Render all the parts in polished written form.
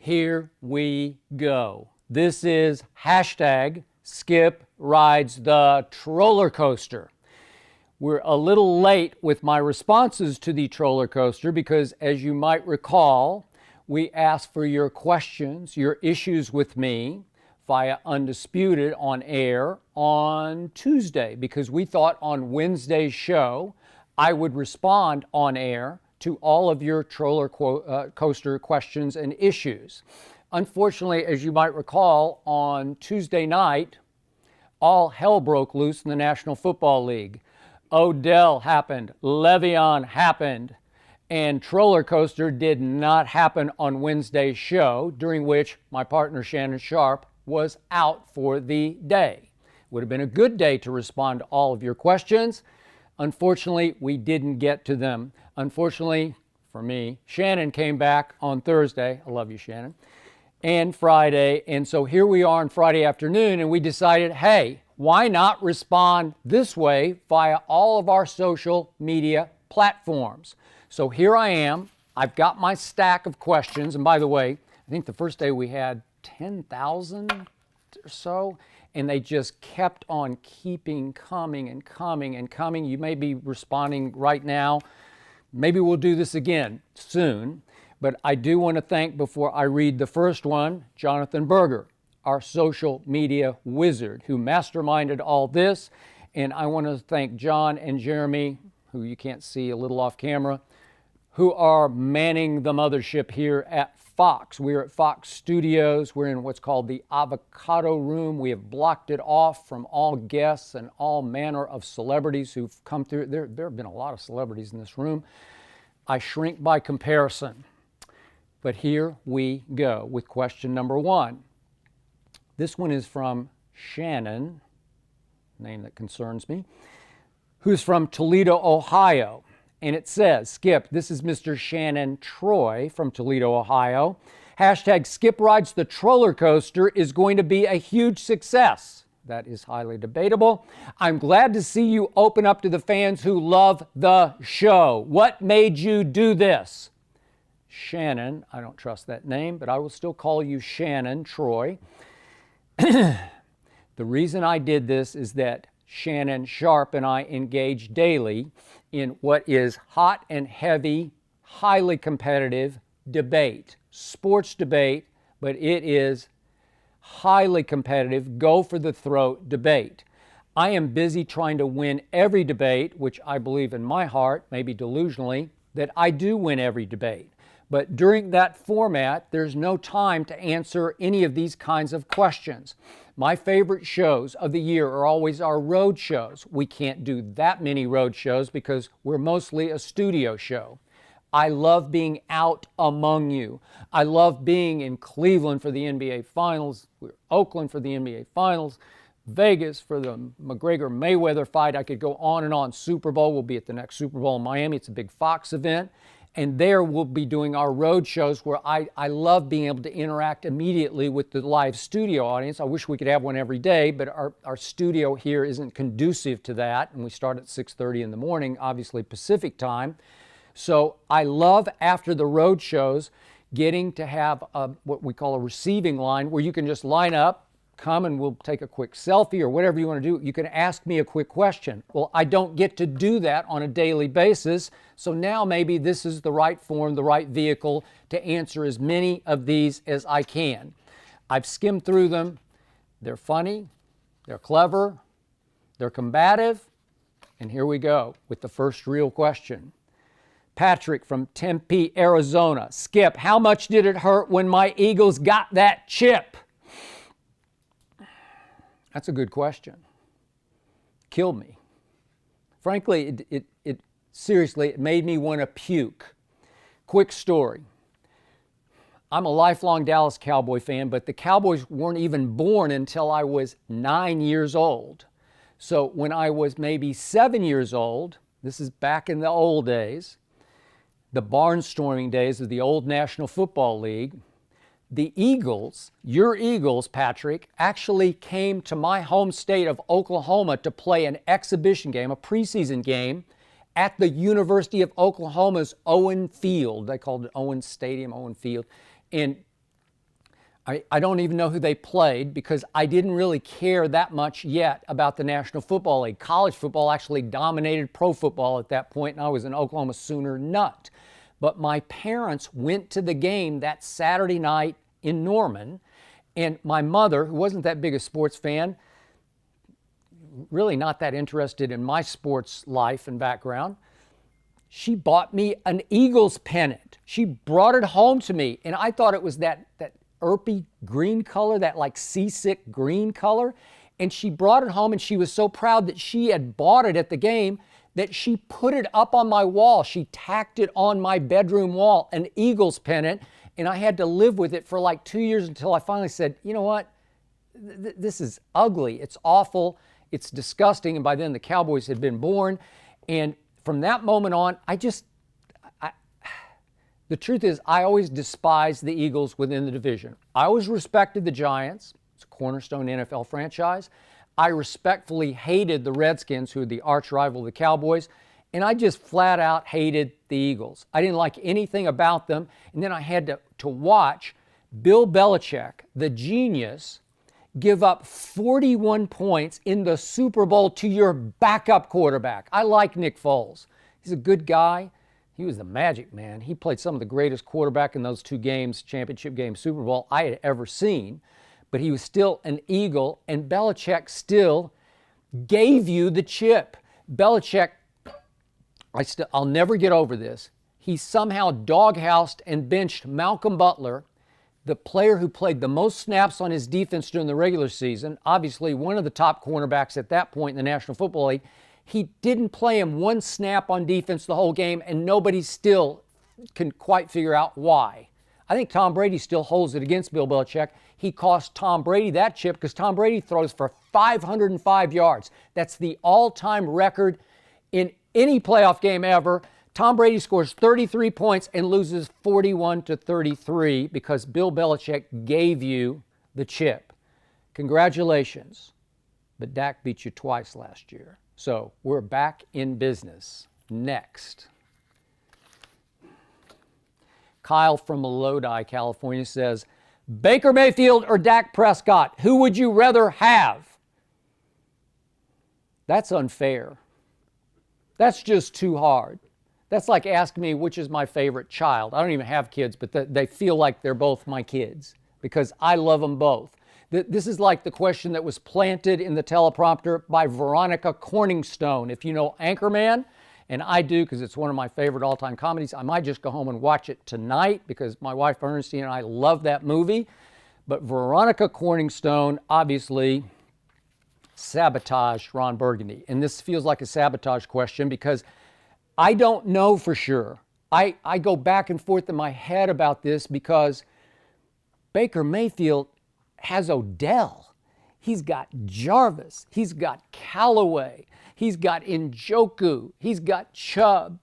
Here we go. This is hashtag Skip Rides the Troller Coaster. We're a little late with my responses to the troller coaster because, as you might recall, we asked for your questions, your issues with me via Undisputed on air on Tuesday because we thought on Wednesday's show I would respond on air to all of your troller coaster questions and issues. Unfortunately, as you might recall, on Tuesday night, all hell broke loose in the National Football League. Odell happened, Le'Veon happened, and troller coaster did not happen on Wednesday's show, during which my partner Shannon Sharpe was out for the day. Would have been a good day to respond to all of your questions. Unfortunately, we didn't get to them. Unfortunately, for me, Shannon came back on Thursday. I love you, Shannon. And Friday. And so here we are on Friday afternoon, and we decided, hey, why not respond this way via all of our social media platforms? So here I am. I've got my stack of questions. And by the way, I think the first day we had 10,000 or so. And they just kept on keeping coming and coming and coming. You may be responding right now. Maybe we'll do this again soon. But I do want to thank, before I read the first one, Jonathan Berger, our social media wizard who masterminded all this. And I want to thank John and Jeremy, who you can't see a little off camera, who are manning the mothership here at Fox. We're at Fox Studios. We're in what's called the Avocado Room. We have blocked it off from all guests and all manner of celebrities who've come through. There have been a lot of celebrities in this room. I shrink by comparison. But here we go with question number one. This one is from Shannon, name that concerns me, who's from Toledo, Ohio. And it says, Skip, this is Mr. Shannon Troy from Toledo, Ohio. Hashtag Skip Rides the Troller Coaster is going to be a huge success. That is highly debatable. I'm glad to see you open up to the fans who love the show. What made you do this? Shannon, I don't trust that name, but I will still call you Shannon Troy. The reason I did this is that Shannon Sharpe and I engage daily in what is hot and heavy, highly competitive debate, sports debate, but it is highly competitive, go for the throat debate. I am busy trying to win every debate, which I believe in my heart, maybe delusionally, that I do win every debate. But during that format, there's no time to answer any of these kinds of questions. My favorite shows of the year are always our road shows. We can't do that many road shows because we're mostly a studio show. I love being out among you. I love being in Cleveland for the NBA Finals, Oakland for the NBA Finals, Vegas for the McGregor-Mayweather fight. I could go on and on. Super Bowl, we'll be at the next Super Bowl in Miami. It's a big Fox event. And there we'll be doing our road shows where I love being able to interact immediately with the live studio audience. I wish we could have one every day, but our studio here isn't conducive to that. And we start at 6:30 in the morning, obviously Pacific time. So I love, after the road shows, getting to have what we call a receiving line where you can just line up, come and we'll take a quick selfie or whatever you want to do. You can ask me a quick question. Well, I don't get to do that on a daily basis. So now maybe this is the right form, the right vehicle to answer as many of these as I can. I've skimmed through them. They're funny, they're clever, they're combative. And here we go with the first real question. Patrick from Tempe, Arizona. Skip, how much did it hurt when my Eagles got that chip? That's a good question. Killed me. Frankly, seriously, it made me want to puke. Quick story. I'm a lifelong Dallas Cowboy fan, but the Cowboys weren't even born until I was 9 years old. So when I was maybe 7 years old, this is back in the old days, the barnstorming days of the old National Football League, the Eagles, your Eagles, Patrick, actually came to my home state of Oklahoma to play an exhibition game, a preseason game, at the University of Oklahoma's Owen Field. They called it Owen Stadium, Owen Field. And I don't even know who they played because I didn't really care that much yet about the National Football League. College football actually dominated pro football at that point, and I was an Oklahoma Sooner nut. But my parents went to the game that Saturday night in Norman, and my mother, who wasn't that big a sports fan, really not that interested in my sports life and background, she bought me an Eagles pennant. She brought it home to me, and I thought it was that earthy green color, that like seasick green color. And she brought it home, and she was so proud that she had bought it at the game that she put it up on my wall. She tacked it on my bedroom wall, an Eagles pennant, and I had to live with it for like 2 years until I finally said, you know what? This is ugly. It's awful. It's disgusting. And by then the Cowboys had been born. And from that moment on, the truth is, I always despised the Eagles within the division. I always respected the Giants. It's a cornerstone NFL franchise. I respectfully hated the Redskins, who are the arch rival of the Cowboys. And I just flat out hated the Eagles. I didn't like anything about them. And then I had to watch Bill Belichick, the genius, give up 41 points in the Super Bowl to your backup quarterback. I like Nick Foles. He's a good guy. He was the magic man. He played some of the greatest quarterback in those two games, championship game, Super Bowl, I had ever seen. But he was still an Eagle, and Belichick still gave you the chip. Belichick, I'll never get over this. He somehow doghoused and benched Malcolm Butler, the player who played the most snaps on his defense during the regular season, obviously one of the top cornerbacks at that point in the National Football League. He didn't play him one snap on defense the whole game, and nobody still can quite figure out why. I think Tom Brady still holds it against Bill Belichick. He cost Tom Brady that chip because Tom Brady throws for 505 yards. That's the all-time record in any playoff game ever. Tom Brady scores 33 points and loses 41-33 because Bill Belichick gave you the chip. Congratulations. But Dak beat you twice last year. So we're back in business. Next. Kyle from Lodi, California says, Baker Mayfield or Dak Prescott, who would you rather have? That's unfair. That's just too hard. That's like asking me which is my favorite child. I don't even have kids, but they feel like they're both my kids because I love them both. This is like the question that was planted in the teleprompter by Veronica Corningstone. If you know Anchorman, and I do because it's one of my favorite all-time comedies, I might just go home and watch it tonight because my wife Ernestine and I love that movie. But Veronica Corningstone obviously sabotaged Ron Burgundy. And this feels like a sabotage question because I don't know for sure. I go back and forth in my head about this because Baker Mayfield has Odell. He's got Jarvis. He's got Callaway. He's got Njoku. He's got Chubb.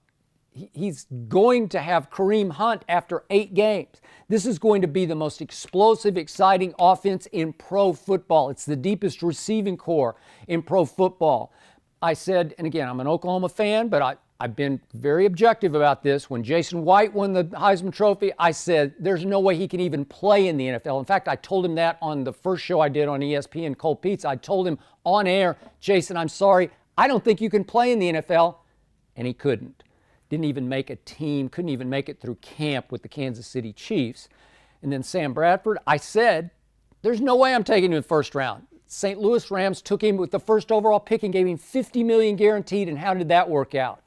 He's going to have Kareem Hunt after 8 games. This is going to be the most explosive, exciting offense in pro football. It's the deepest receiving core in pro football. I said, and again, I'm an Oklahoma fan, but I've been very objective about this. When Jason White won the Heisman Trophy, I said there's no way he can even play in the NFL. In fact, I told him that on the first show I did on ESPN, Cold Pizza. I told him on air, Jason, I'm sorry, I don't think you can play in the NFL. And he couldn't. Didn't even make a team, couldn't even make it through camp with the Kansas City Chiefs. And then Sam Bradford, I said, there's no way I'm taking him in the first round. St. Louis Rams took him with the first overall pick and gave him $50 million guaranteed. And how did that work out?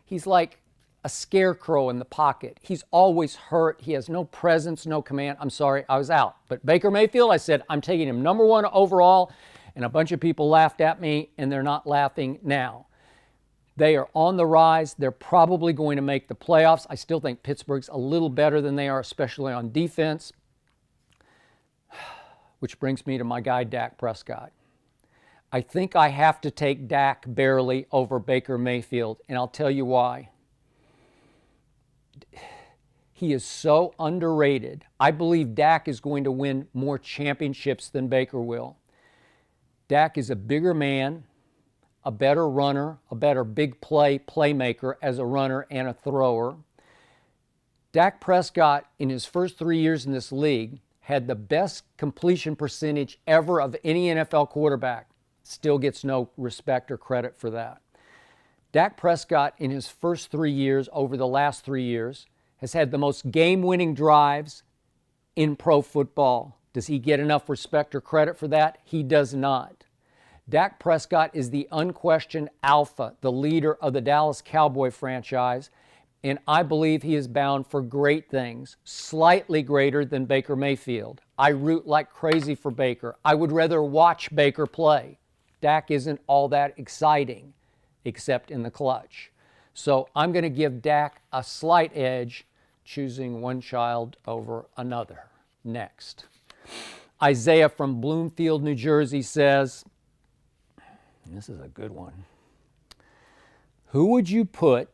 He's like a scarecrow in the pocket. He's always hurt. He has no presence, no command. I'm sorry, I was out. But Baker Mayfield, I said, I'm taking him number 1 overall. And a bunch of people laughed at me, and they're not laughing now. They are on the rise. They're probably going to make the playoffs. I still think Pittsburgh's a little better than they are, especially on defense. Which brings me to my guy, Dak Prescott. I think I have to take Dak barely over Baker Mayfield, and I'll tell you why. He is so underrated. I believe Dak is going to win more championships than Baker will. Dak is a bigger man, a better runner, a better big playmaker as a runner and a thrower. Dak Prescott, in his first 3 years in this league, had the best completion percentage ever of any NFL quarterback. Still gets no respect or credit for that. Dak Prescott, in his first 3 years, over the last 3 years, has had the most game-winning drives in pro football. Does he get enough respect or credit for that? He does not. Dak Prescott is the unquestioned alpha, the leader of the Dallas Cowboy franchise, and I believe he is bound for great things, slightly greater than Baker Mayfield. I root like crazy for Baker. I would rather watch Baker play. Dak isn't all that exciting, except in the clutch. So I'm going to give Dak a slight edge, choosing one child over another. Next. Isaiah from Bloomfield, New Jersey says, this is a good one. Who would you put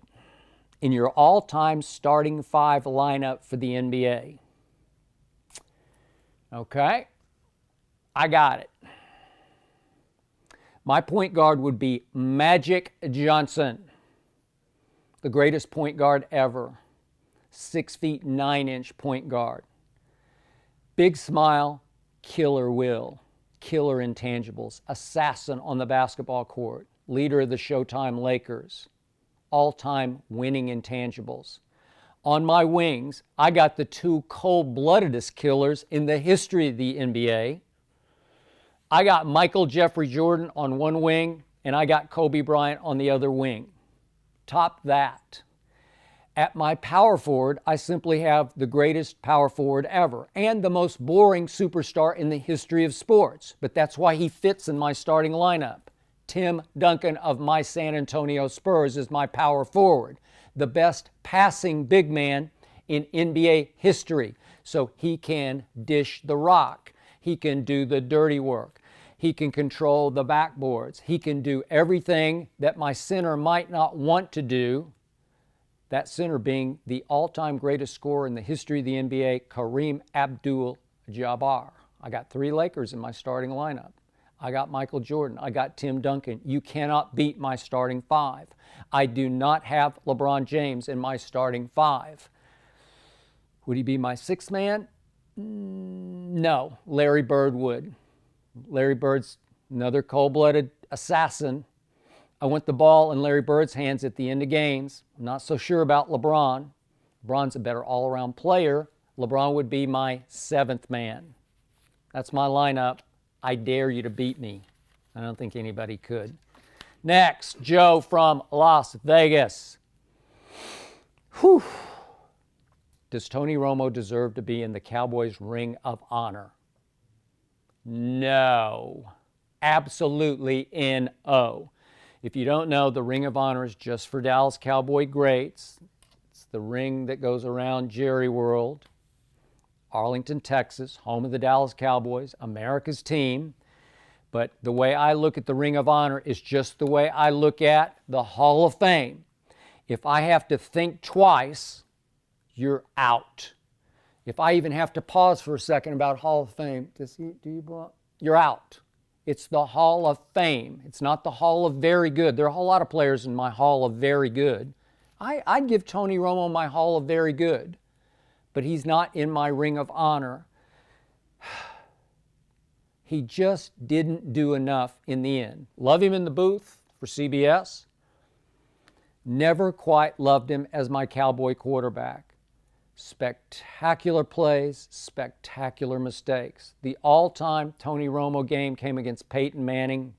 in your all-time starting 5 lineup for the NBA? Okay, I got it. My point guard would be Magic Johnson, the greatest point guard ever. 6 feet 9 inch point guard. Big smile, killer will, killer intangibles, assassin on the basketball court, leader of the Showtime Lakers, all-time winning intangibles. On my wings, I got the 2 cold-bloodedest killers in the history of the NBA. I got Michael Jeffrey Jordan on one wing, and I got Kobe Bryant on the other wing. Top that. At my power forward, I simply have the greatest power forward ever and the most boring superstar in the history of sports. But that's why he fits in my starting lineup. Tim Duncan of my San Antonio Spurs is my power forward, the best passing big man in NBA history. So he can dish the rock. He can do the dirty work. He can control the backboards. He can do everything that my center might not want to do. That center being the all-time greatest scorer in the history of the NBA, Kareem Abdul-Jabbar. I got 3 Lakers in my starting lineup. I got Michael Jordan. I got Tim Duncan. You cannot beat my starting 5. I do not have LeBron James in my starting 5. Would he be my 6th man? No, Larry Bird would. Larry Bird's another cold-blooded assassin. I want the ball in Larry Bird's hands at the end of games. I'm not so sure about LeBron. LeBron's a better all-around player. LeBron would be my 7th man. That's my lineup. I dare you to beat me. I don't think anybody could. Next, Joe from Las Vegas. Whew. Does Tony Romo deserve to be in the Cowboys' Ring of Honor? No. Absolutely N-O. If you don't know, the Ring of Honor is just for Dallas Cowboy greats. It's the ring that goes around Jerry World, Arlington, Texas, home of the Dallas Cowboys, America's team. But the way I look at the Ring of Honor is just the way I look at the Hall of Fame. If I have to think twice, you're out. If I even have to pause for a second about Hall of Fame, do you belong? You're out. It's the Hall of Fame. It's not the Hall of Very Good. There are a whole lot of players in my Hall of Very Good. I'd give Tony Romo my Hall of Very Good, but he's not in my Ring of Honor. He just didn't do enough in the end. Love him in the booth for CBS. Never quite loved him as my Cowboy quarterback. Spectacular plays, spectacular mistakes. The all-time Tony Romo game came against Peyton Manning.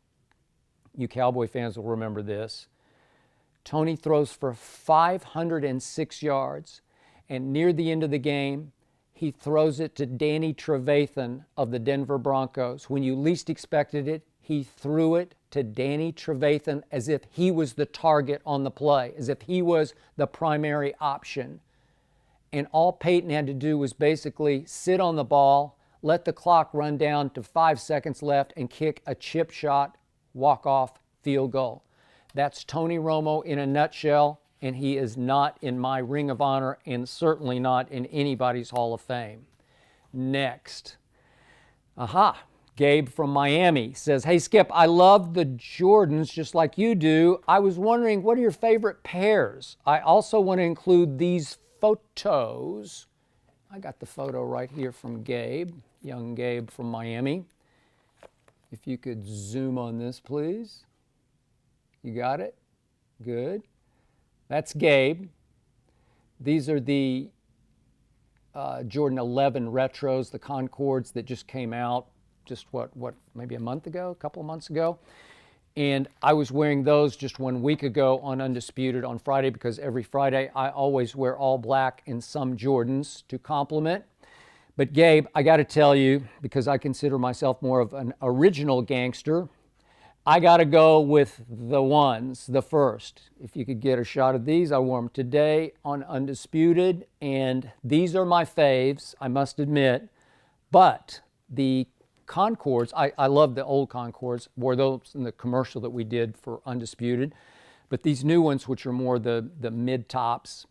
You Cowboy fans will remember this. Tony throws for 506 yards, and near the end of the game, he throws it to Danny Trevathan of the Denver Broncos. When you least expected it, he threw it to Danny Trevathan as if he was the target on the play, as if he was the primary option. And all Peyton had to do was basically sit on the ball, let the clock run down to 5 seconds left, and kick a chip shot, walk-off field goal. That's Tony Romo in a nutshell, and he is not in my Ring of Honor and certainly not in anybody's Hall of Fame. Next. Gabe from Miami says, hey, Skip, I love the Jordans just like you do. I was wondering, what are your favorite pairs? I also want to include these photos I got the photo right here from Gabe, young Gabe from Miami. If you could zoom on this, please. You got it? Good. That's Gabe. These are the Jordan 11 retros, the Concords that just came out just maybe a month ago, a couple of months ago. And I was wearing those just 1 week ago on Undisputed on Friday, because every Friday I always wear all black and some Jordans to complement. But Gabe, I got to tell you, because I consider myself more of an original gangster, I got to go with the ones, the first. If you could get a shot of these, I wore them today on Undisputed, and these are my faves, I must admit. But the Concords, I love the old Concords, wore those in the commercial that we did for Undisputed. But these new ones, which are more the mid-tops,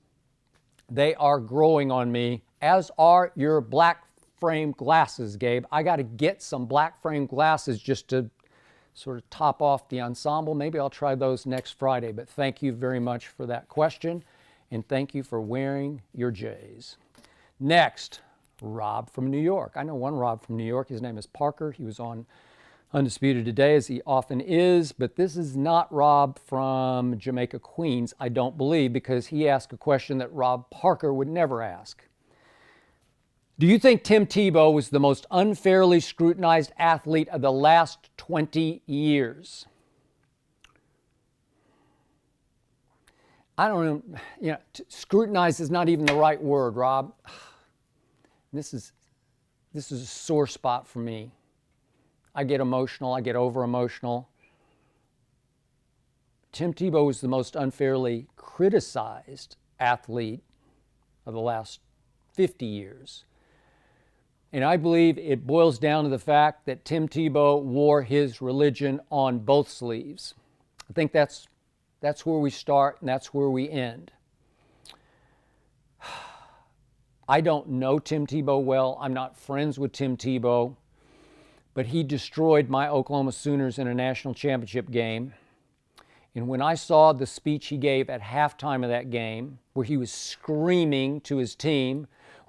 they are growing on me, as are your black frame glasses, Gabe. I got to get some black frame glasses just to sort of top off the ensemble. Maybe I'll try those next Friday, but thank you very much for that question, and thank you for wearing your J's. Next, Rob from New York. I know one Rob from New York. His name is Parker. He was on Undisputed today, as he often is, but this is not Rob from Jamaica, Queens, I don't believe, because he asked a question that Rob Parker would never ask. Do you think Tim Tebow was the most unfairly scrutinized athlete of the last 20 years? I don't know, scrutinize is not even the right word, Rob. This is a sore spot for me. I get emotional, I get over emotional. Tim Tebow was the most unfairly criticized athlete of the last 50 years. And I believe it boils down to the fact that Tim Tebow wore his religion on both sleeves. I think that's where we start and that's where we end. I don't know Tim Tebow well. I'm not friends with Tim Tebow, but he destroyed my Oklahoma Sooners in a national championship game. And when I saw the speech he gave at halftime of that game, where he was screaming to his team,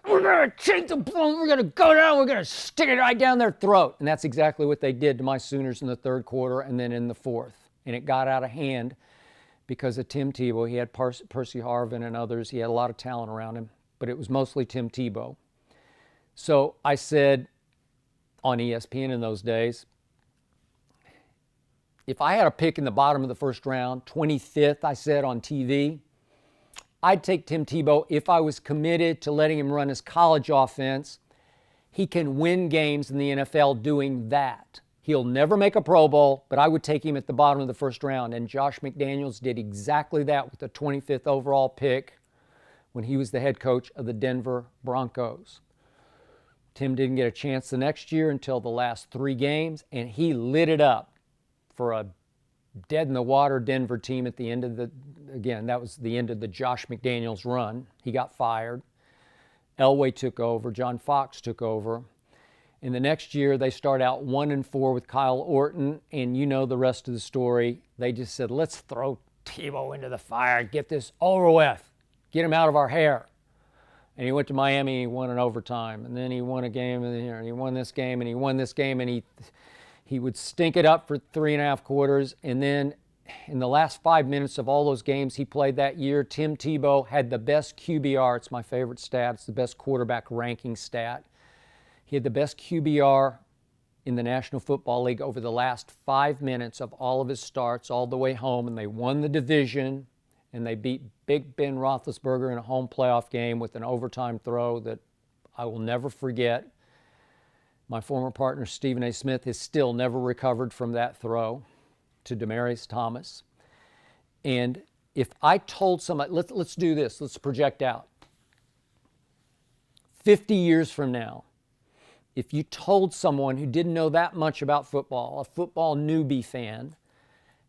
"We're going to take the ball, we're going to go down, we're going to stick it right down their throat." And that's exactly what they did to my Sooners in the third quarter and then in the fourth. And it got out of hand because of Tim Tebow. He had Percy Harvin and others. He had a lot of talent around him, but it was mostly Tim Tebow. So I said on ESPN in those days, if I had a pick in the bottom of the first round, 25th, I said on TV, I'd take Tim Tebow if I was committed to letting him run his college offense. He can win games in the NFL doing that. He'll never make a Pro Bowl, but I would take him at the bottom of the first round. And Josh McDaniels did exactly that with the 25th overall pick when he was the head coach of the Denver Broncos. Tim didn't get a chance the next year until the last 3 games, and he lit it up for a dead-in-the-water Denver team at the end of that was the end of the Josh McDaniels run. He got fired. Elway took over. John Fox took over. And the next year, they start out 1-4 with Kyle Orton, and you know the rest of the story. They just said, let's throw Tebow into the fire, get this over with, get him out of our hair. And he went to Miami, and he won in overtime. And then he won a game, and he won this game, and he won this game, and he would stink it up for 3.5 quarters. And then in the last 5 minutes of all those games he played that year, Tim Tebow had the best QBR. It's my favorite stat. It's the best quarterback ranking stat. He had the best QBR in the National Football League over the last 5 minutes of all of his starts all the way home, and they won the division, and they beat Big Ben Roethlisberger in a home playoff game with an overtime throw that I will never forget. My former partner, Stephen A. Smith, has still never recovered from that throw to Demaryius Thomas. And if I told somebody, let's do this, let's project out. 50 years from now, if you told someone who didn't know that much about football, a football newbie fan,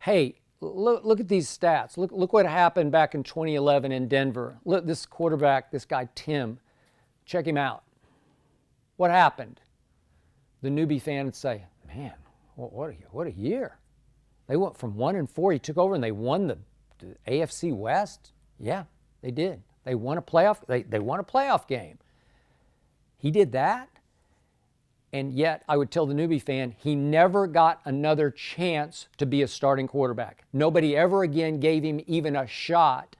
hey, look at these stats. Look what happened back in 2011 in Denver. Look, this quarterback, this guy Tim, check him out. What happened? The newbie fan would say, man, what a year. They went from 1-4. He took over and they won the AFC West. Yeah, they did. They won a playoff. They won a playoff game. He did that. And yet, I would tell the newbie fan, he never got another chance to be a starting quarterback. Nobody ever again gave him even a shot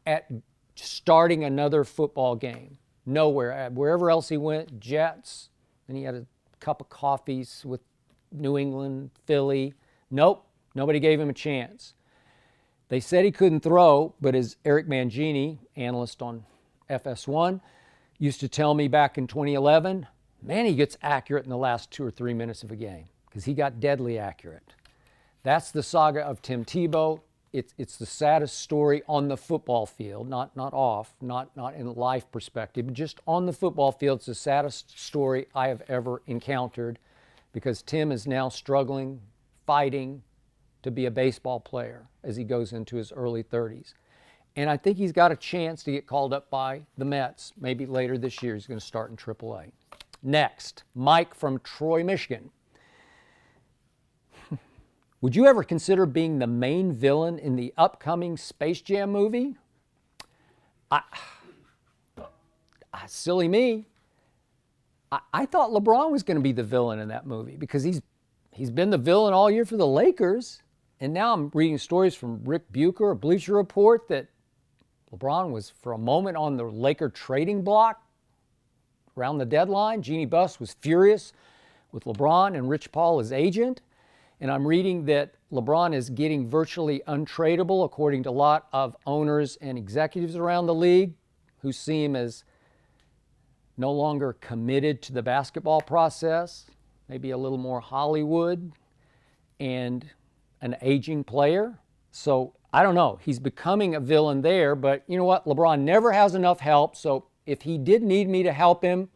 at starting another football game. Nowhere. Wherever else he went, Jets, and he had a cup of coffees with New England, Philly. Nope, nobody gave him a chance. They said he couldn't throw, but as Eric Mangini, analyst on FS1, used to tell me back in 2011, man, he gets accurate in the last 2 or 3 minutes of a game because he got deadly accurate. That's the saga of Tim Tebow. It's the saddest story on the football field, not off, not in a life perspective, but just on the football field. It's the saddest story I have ever encountered because Tim is now struggling, fighting to be a baseball player as he goes into his early 30s. And I think he's got a chance to get called up by the Mets. Maybe later this year he's going to start in AAA. Next, Mike from Troy, Michigan. Would you ever consider being the main villain in the upcoming Space Jam movie? Silly me. I thought LeBron was going to be the villain in that movie because he's been the villain all year for the Lakers. And now I'm reading stories from Rick Bucher, a Bleacher Report, that LeBron was for a moment on the Laker trading block around the deadline. Jeannie Buss was furious with LeBron and Rich Paul as agent. And I'm reading that LeBron is getting virtually untradeable, according to a lot of owners and executives around the league who see him as no longer committed to the basketball process, maybe a little more Hollywood, and an aging player. So I don't know. He's becoming a villain there, but you know what? LeBron never has enough help. So if he did need me to help him,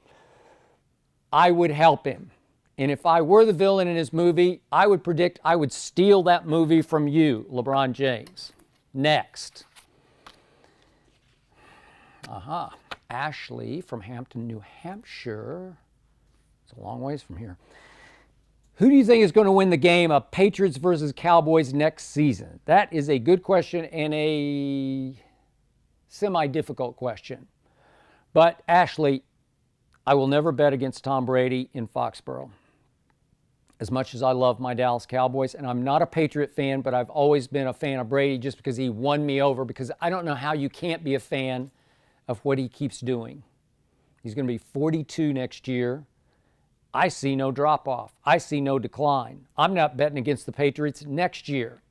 I would help him. And if I were the villain in his movie, I would predict I would steal that movie from you, LeBron James. Next. Ashley from Hampton, New Hampshire. It's a long ways from here. Who do you think is going to win the game of Patriots versus Cowboys next season? That is a good question and a semi-difficult question. But Ashley, I will never bet against Tom Brady in Foxborough. As much as I love my Dallas Cowboys, and I'm not a Patriot fan, but I've always been a fan of Brady just because he won me over, because I don't know how you can't be a fan of what he keeps doing. He's going to be 42 next year. I see no drop-off. I see no decline. I'm not betting against the Patriots next year.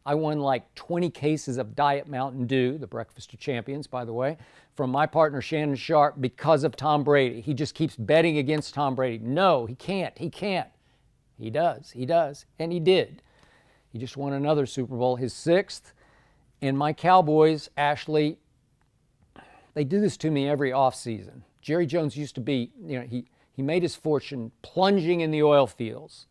I won like 20 cases of Diet Mountain Dew, the breakfast of champions, by the way, from my partner Shannon Sharpe because of Tom Brady. He just keeps betting against Tom Brady. No, he can't. He can't. He does. He does. And he did. He just won another Super Bowl, his 6th. And my Cowboys, Ashley, they do this to me every offseason. Jerry Jones used to be, he made his fortune plunging in the oil fields.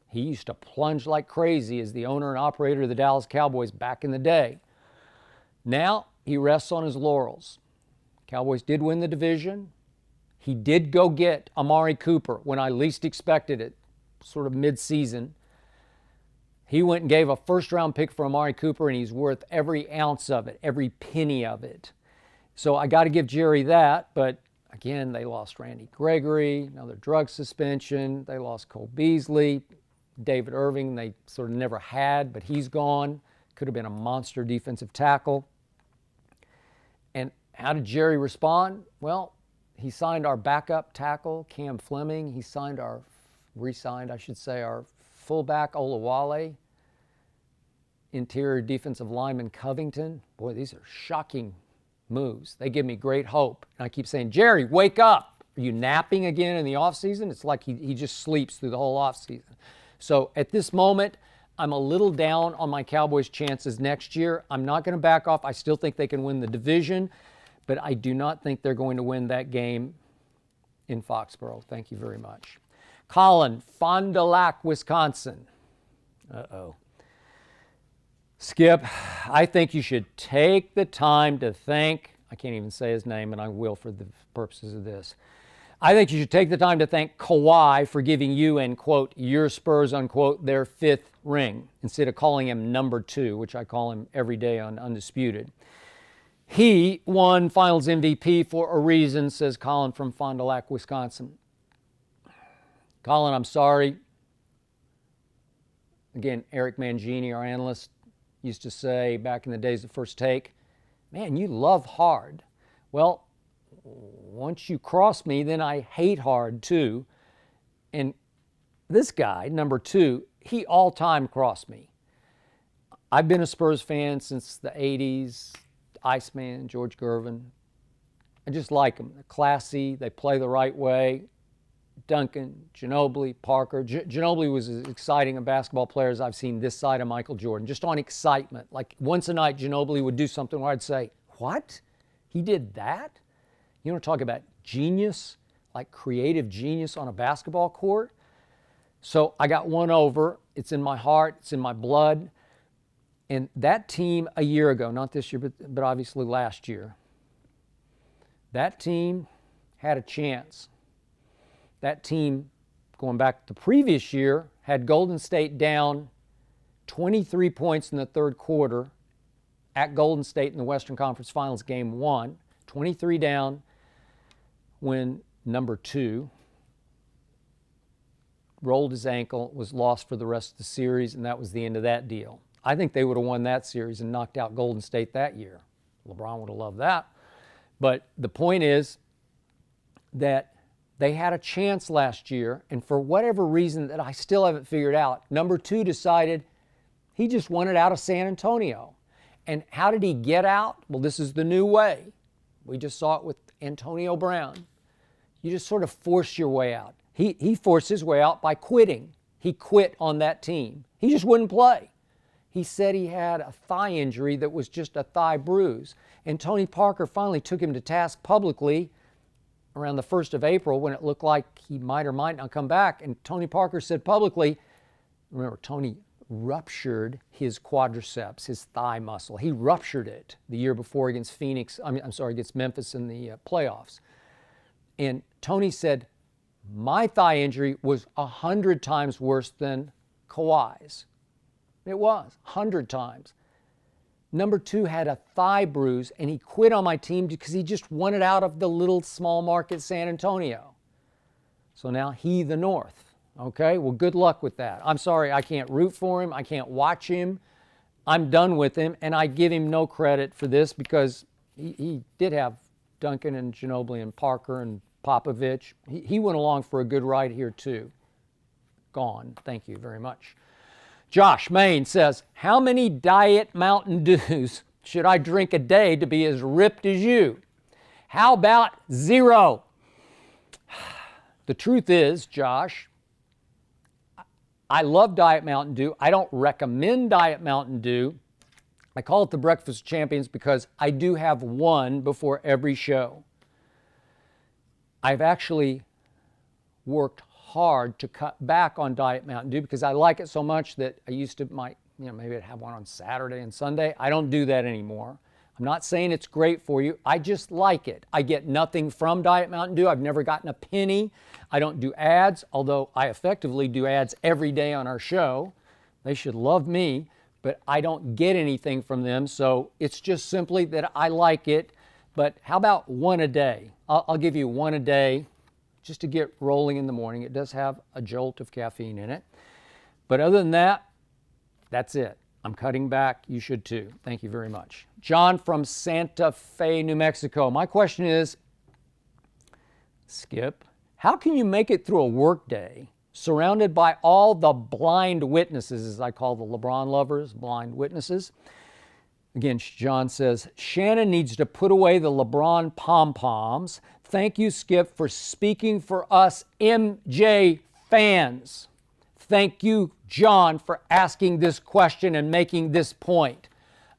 He used to plunge like crazy as the owner and operator of the Dallas Cowboys back in the day. Now he rests on his laurels. Cowboys did win the division. He did go get Amari Cooper when I least expected it, sort of mid-season. He went and gave a first-round pick for Amari Cooper, and he's worth every ounce of it, every penny of it. So I got to give Jerry that, but again, they lost Randy Gregory, another drug suspension. They lost Cole Beasley. David Irving, they sort of never had, but he's gone. Could have been a monster defensive tackle. And how did Jerry respond? Well, he signed our backup tackle, Cam Fleming. He re-signed our fullback, Olawale. Interior defensive lineman, Covington. Boy, these are shocking moves. They give me great hope. And I keep saying, Jerry, wake up. Are you napping again in the offseason? It's like he just sleeps through the whole offseason. So at this moment, I'm a little down on my Cowboys' chances next year. I'm not going to back off. I still think they can win the division, but I do not think they're going to win that game in Foxborough. Thank you very much. Colin, Fond du Lac, Wisconsin. Skip, I think you should take the time to thank, I can't even say his name, and I will for the purposes of this. I think you should take the time to thank Kawhi for giving you and, quote, your Spurs, unquote, their 5th ring, instead of calling him number 2, which I call him every day on Undisputed. He won Finals MVP for a reason, says Colin from Fond du Lac, Wisconsin. Colin, I'm sorry. Again, Eric Mangini, our analyst, used to say back in the days of First Take, man, you love hard. Well, once you cross me, then I hate hard too. And this guy, number 2, he all-time crossed me. I've been a Spurs fan since the 80s. Iceman, George Gervin. I just like them. They're classy. They play the right way. Duncan, Ginobili, Parker. Ginobili was as exciting a basketball player as I've seen this side of Michael Jordan, just on excitement. Like once a night, Ginobili would do something where I'd say, what? He did that? You want to talk about genius, like creative genius on a basketball court? So I got one over. It's in my heart. It's in my blood. And that team a year ago, not this year, but obviously last year, that team had a chance. That team, going back the previous year, had Golden State down 23 points in the third quarter at Golden State in the Western Conference Finals Game 1, 23 down when number 2 rolled his ankle, was lost for the rest of the series, and that was the end of that deal. I think they would have won that series and knocked out Golden State that year. LeBron would have loved that. But the point is that they had a chance last year, and for whatever reason that I still haven't figured out, number 2 decided he just wanted out of San Antonio. And how did he get out? Well, this is the new way. We just saw it with Antonio Brown. You just sort of force your way out. He forced his way out by quitting. He quit on that team. He just wouldn't play. He said he had a thigh injury that was just a thigh bruise. And Tony Parker finally took him to task publicly around the 1st of April when it looked like he might or might not come back. And Tony Parker said publicly, remember, Tony ruptured his quadriceps, his thigh muscle. He ruptured it the year before against against Memphis in the playoffs. And Tony said, my thigh injury was 100 times worse than Kawhi's. It was, 100 times. Number 2 had a thigh bruise, and he quit on my team because he just wanted out of the little small market San Antonio. So now he the North. Okay, well, good luck with that. I'm sorry, I can't root for him. I can't watch him. I'm done with him, and I give him no credit for this because he did have Duncan and Ginobili and Parker and Popovich. He went along for a good ride here too. Gone. Thank you very much. Josh Main says, how many Diet Mountain Dews should I drink a day to be as ripped as you? How about 0? The truth is, Josh, I love Diet Mountain Dew. I don't recommend Diet Mountain Dew. I call it the Breakfast of Champions because I do have one before every show. I've actually worked hard to cut back on Diet Mountain Dew because I like it so much that I used to maybe I'd have one on Saturday and Sunday. I don't do that anymore. I'm not saying it's great for you. I just like it. I get nothing from Diet Mountain Dew. I've never gotten a penny. I don't do ads, although I effectively do ads every day on our show. They should love me, but I don't get anything from them. So it's just simply that I like it. But how about one a day? I'll give you one a day just to get rolling in the morning. It does have a jolt of caffeine in it. But other than that, that's it. I'm cutting back. You should too. Thank you very much. John from Santa Fe, New Mexico. My question is, Skip, how can you make it through a workday surrounded by all the blind witnesses, as I call the LeBron lovers, blind witnesses? Again, John says, Shannon needs to put away the LeBron pom-poms. Thank you, Skip, for speaking for us MJ fans. Thank you, John, for asking this question and making this point.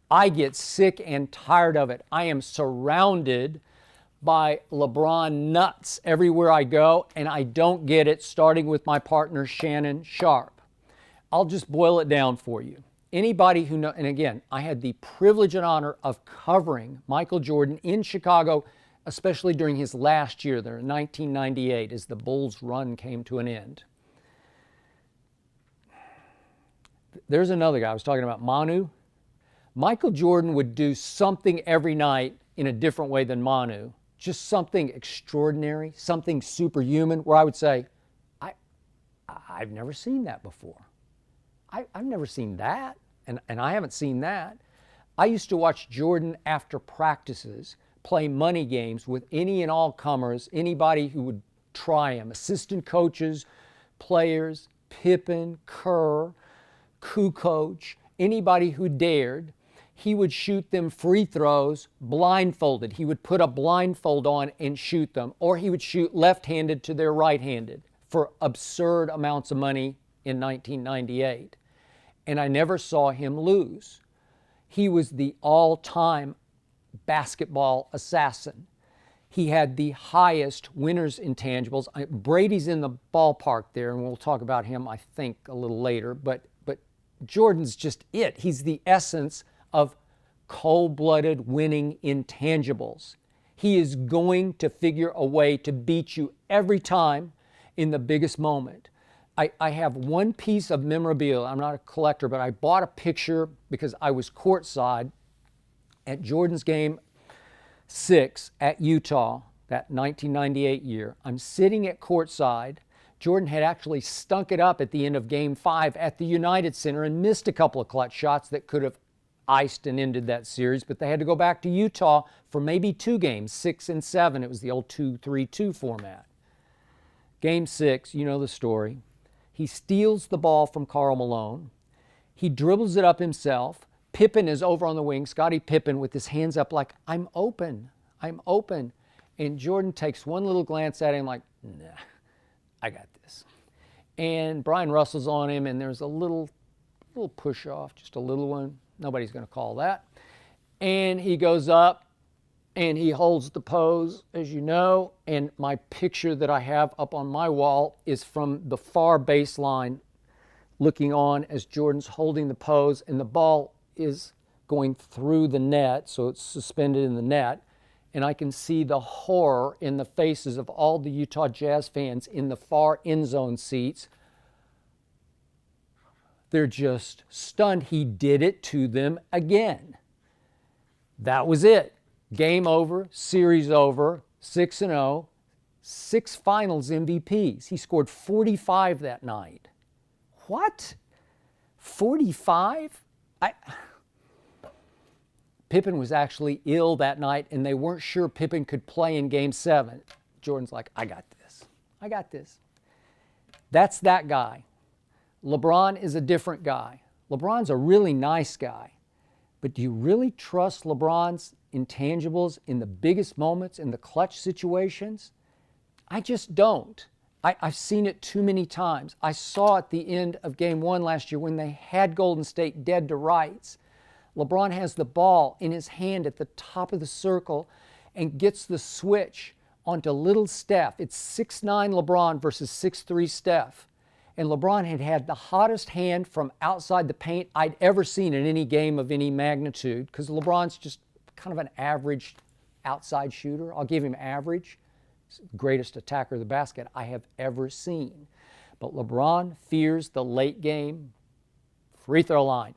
I get sick and tired of it. I am surrounded by LeBron nuts everywhere I go, and I don't get it, starting with my partner, Shannon Sharpe. I'll just boil it down for you. Anybody who knows, and again, I had the privilege and honor of covering Michael Jordan in Chicago, especially during his last year there in 1998 as the Bulls' run came to an end. There's another guy I was talking about, Manu. Michael Jordan would do something every night in a different way than Manu. Just something extraordinary, something superhuman, where I would say, I've never seen that before. I've never seen that, and I haven't seen that. I used to watch Jordan after practices play money games with any and all comers, anybody who would try him, assistant coaches, players, Pippen, Kerr, Kukoc, anybody who dared. He would shoot them free throws blindfolded. He would put a blindfold on and shoot them, or he would shoot left-handed to their right-handed for absurd amounts of money in 1998. And I never saw him lose. He was the all-time basketball assassin. He had the highest winners intangibles. Brady's in the ballpark there, and we'll talk about him, I think, a little later, but Jordan's just it. He's the essence of cold-blooded winning intangibles. He is going to figure a way to beat you every time in the biggest moment. I have one piece of memorabilia. I'm not a collector, but I bought a picture because I was courtside at Jordan's game 6 at Utah, that 1998 year. I'm sitting at courtside. Jordan had actually stunk it up at the end of game 5 at the United Center and missed a couple of clutch shots that could have iced and ended that series, but they had to go back to Utah for maybe 2 games, 6 and 7. It was the old 2-3-2 format. Game 6, you know the story. He steals the ball from Karl Malone. He dribbles it up himself. Pippen is over on the wing, Scottie Pippen, with his hands up like, I'm open, I'm open. And Jordan takes one little glance at him like, nah, I got this. And Brian Russell's on him, and there's a little push off, just a little one. Nobody's going to call that. And he goes up, and he holds the pose, as you know, and my picture that I have up on my wall is from the far baseline looking on as Jordan's holding the pose, and the ball is going through the net, so it's suspended in the net, and I can see the horror in the faces of all the Utah Jazz fans in the far end zone seats. They're just stunned. He did it to them again. That was it. Game over, series over, 6-0, 6 finals MVPs. He scored 45 that night. What? 45? Pippen was actually ill that night, and they weren't sure Pippen could play in Game 7. Jordan's like, I got this. I got this. That's that guy. LeBron is a different guy. LeBron's a really nice guy. But do you really trust LeBron's intangibles in the biggest moments, in the clutch situations? I just don't. I've seen it too many times. I saw at the end of Game 1 last year when they had Golden State dead to rights. LeBron has the ball in his hand at the top of the circle and gets the switch onto little Steph. It's 6'9" LeBron versus 6'3" Steph. And LeBron had the hottest hand from outside the paint I'd ever seen in any game of any magnitude, because LeBron's just kind of an average outside shooter. I'll give him average. He's the greatest attacker of the basket I have ever seen. But LeBron fears the late game free throw line.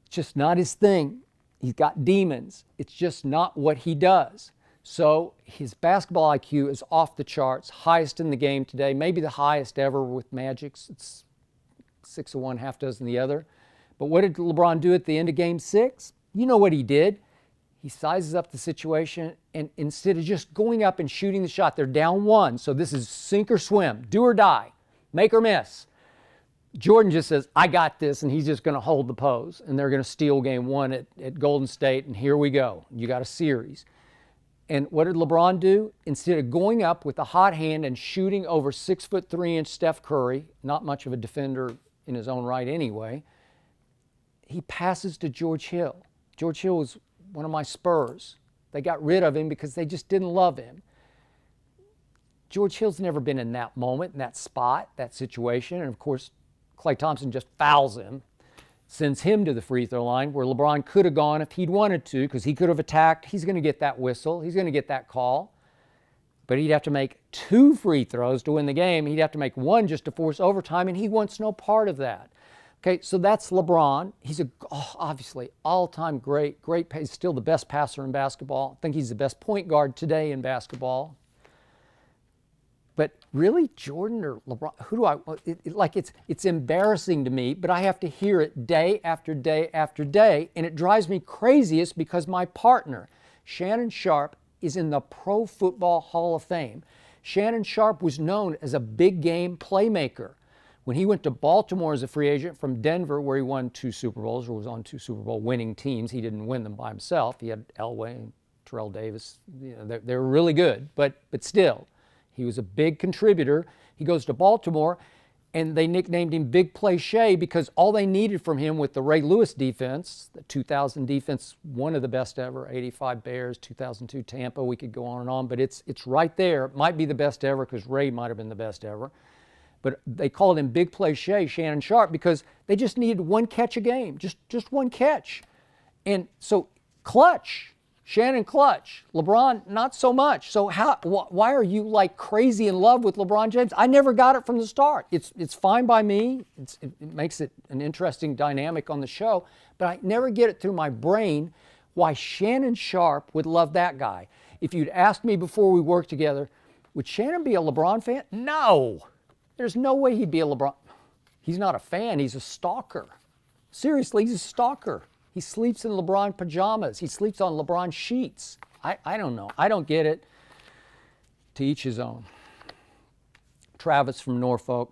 It's just not his thing. He's got demons. It's just not what he does. So his basketball IQ is off the charts, highest in the game today, maybe the highest ever with Magic. It's 6 of one, half dozen the other. But what did LeBron do at the end of Game 6? You know what he did. He sizes up the situation, and instead of just going up and shooting the shot, they're down 1, so this is sink or swim, do or die, make or miss. Jordan just says, I got this, and he's just going to hold the pose, and they're going to steal Game 1 at Golden State, and here we go. You got a series. And what did LeBron do? Instead of going up with a hot hand and shooting over 6'3" Steph Curry, not much of a defender in his own right anyway, he passes to George Hill. George Hill was one of my Spurs. They got rid of him because they just didn't love him. George Hill's never been in that moment, in that spot, that situation. And of course, Klay Thompson just fouls him, sends him to the free throw line where LeBron could have gone if he'd wanted to, because he could have attacked. He's going to get that whistle. He's going to get that call. But he'd have to make 2 free throws to win the game. He'd have to make 1 just to force overtime, and he wants no part of that. Okay, so that's LeBron. He's obviously all-time great. He's still the best passer in basketball. I think he's the best point guard today in basketball. But really, Jordan or LeBron, who do I, it's embarrassing to me, but I have to hear it day after day after day, and it drives me craziest because my partner, Shannon Sharpe, is in the Pro Football Hall of Fame. Shannon Sharpe was known as a big game playmaker. When he went to Baltimore as a free agent from Denver, where he won 2 Super Bowls, or was on 2 Super Bowl winning teams, he didn't win them by himself. He had Elway and Terrell Davis. They were really good, but still. He was a big contributor. He goes to Baltimore, and they nicknamed him Big Play Shea because all they needed from him with the Ray Lewis defense, the 2000 defense, one of the best ever, 85 Bears, 2002 Tampa, we could go on and on, but it's right there. It might be the best ever because Ray might have been the best ever. But they called him Big Play Shea, Shannon Sharpe, because they just needed one catch a game, just one catch. And so clutch. Shannon clutch. LeBron, not so much. So why are you like crazy in love with LeBron James? I never got it from the start. It's fine by me. It makes it an interesting dynamic on the show, but I never get it through my brain why Shannon Sharpe would love that guy. If you'd asked me before we worked together, would Shannon be a LeBron fan? No. There's no way he'd be a LeBron. He's not a fan. He's a stalker. Seriously, he's a stalker. He sleeps in LeBron pajamas. He sleeps on LeBron sheets. I don't know. I don't get it. To each his own. Travis from Norfolk.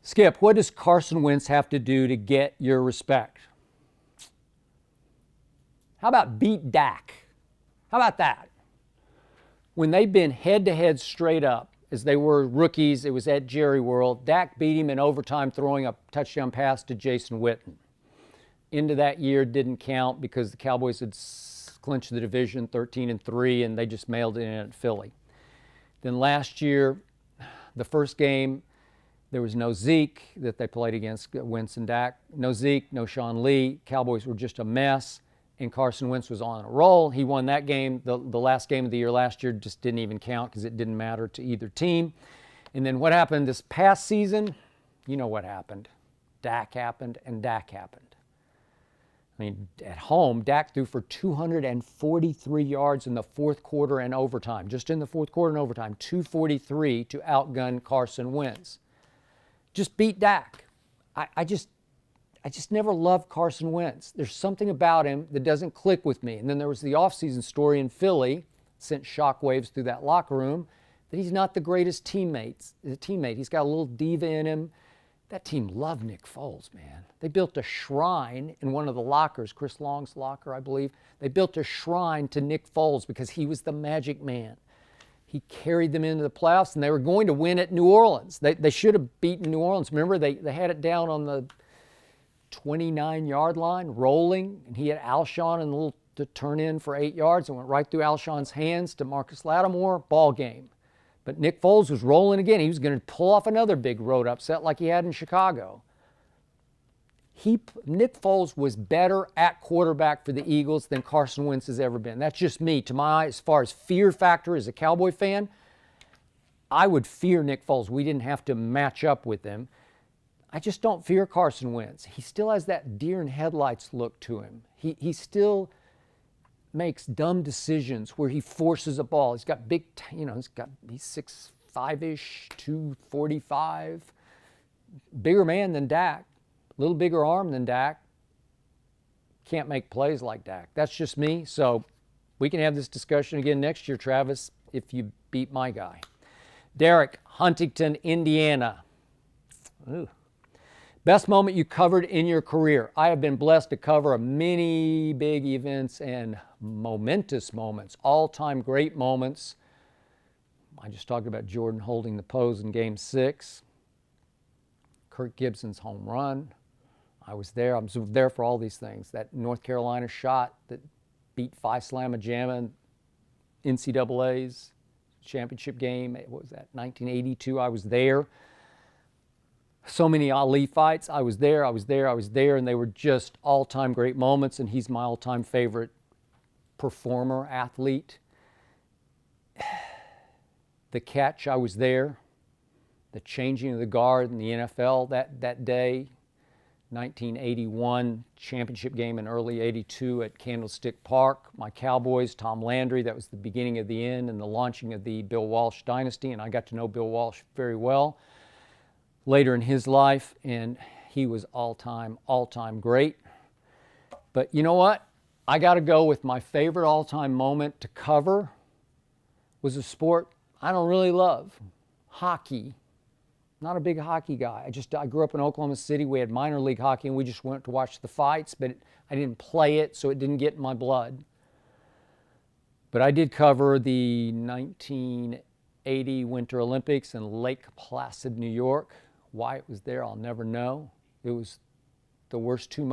Skip, what does Carson Wentz have to do to get your respect? How about beat Dak? How about that? When they've been head-to-head straight up, as they were rookies, it was at Jerry World, Dak beat him in overtime throwing a touchdown pass to Jason Witten. Into that year didn't count because the Cowboys had clinched the division 13-3 and they just mailed it in at Philly. Then last year, the first game, there was no Zeke that they played against Wentz and Dak. No Zeke, no Sean Lee. Cowboys were just a mess, and Carson Wentz was on a roll. He won that game. The last game of the year last year just didn't even count because it didn't matter to either team. And then what happened this past season? You know what happened. Dak happened, and Dak happened. I mean, at home, Dak threw for 243 yards in the fourth quarter and overtime. Just in the fourth quarter and overtime, 243 to outgun Carson Wentz. Just beat Dak. I just never loved Carson Wentz. There's something about him that doesn't click with me. And then there was the offseason story in Philly, sent shockwaves through that locker room, that he's not the greatest teammate. He's got a little diva in him. That team loved Nick Foles, man. They built a shrine in one of the lockers, Chris Long's locker, I believe. They built a shrine to Nick Foles because he was the magic man. He carried them into the playoffs, and they were going to win at New Orleans. They should have beaten New Orleans. Remember, they had it down on the 29-yard line, rolling, and he had Alshon and a little to turn in for 8 yards and went right through Alshon's hands to Marcus Lattimore, ball game. But Nick Foles was rolling again. He was going to pull off another big road upset like he had in Chicago. Nick Foles was better at quarterback for the Eagles than Carson Wentz has ever been. That's just me. To my eye, as far as fear factor as a Cowboy fan, I would fear Nick Foles. We didn't have to match up with him. I just don't fear Carson Wentz. He still has that deer in headlights look to him. He still makes dumb decisions where he forces a ball. He's got big, he's 6'5"-ish, 245. Bigger man than Dak. A little bigger arm than Dak. Can't make plays like Dak. That's just me. So we can have this discussion again next year, Travis, if you beat my guy. Derek, Huntington, Indiana. Ooh. Best moment you covered in your career. I have been blessed to cover many big events and momentous moments, all-time great moments. I just talked about Jordan holding the pose in Game 6. Kirk Gibson's home run. I was there. I was there for all these things. That North Carolina shot that beat Phi Slamma Jamma, NCAA's championship game. What was that, 1982? I was there. So many Ali fights. I was there, and they were just all-time great moments, and he's my all-time favorite performer, athlete. The catch, I was there. The changing of the guard in the NFL that day. 1981 championship game in early 82 at Candlestick Park. My Cowboys, Tom Landry, that was the beginning of the end and the launching of the Bill Walsh dynasty, and I got to know Bill Walsh very well later in his life, and he was all-time great. But you know what? I got to go with my favorite all-time moment to cover was a sport I don't really love, hockey. Not a big hockey guy. I grew up in Oklahoma City. We had minor league hockey, and we just went to watch the fights, but I didn't play it, so it didn't get in my blood. But I did cover the 1980 Winter Olympics in Lake Placid, New York. Why it was there, I'll never know. It was the worst 2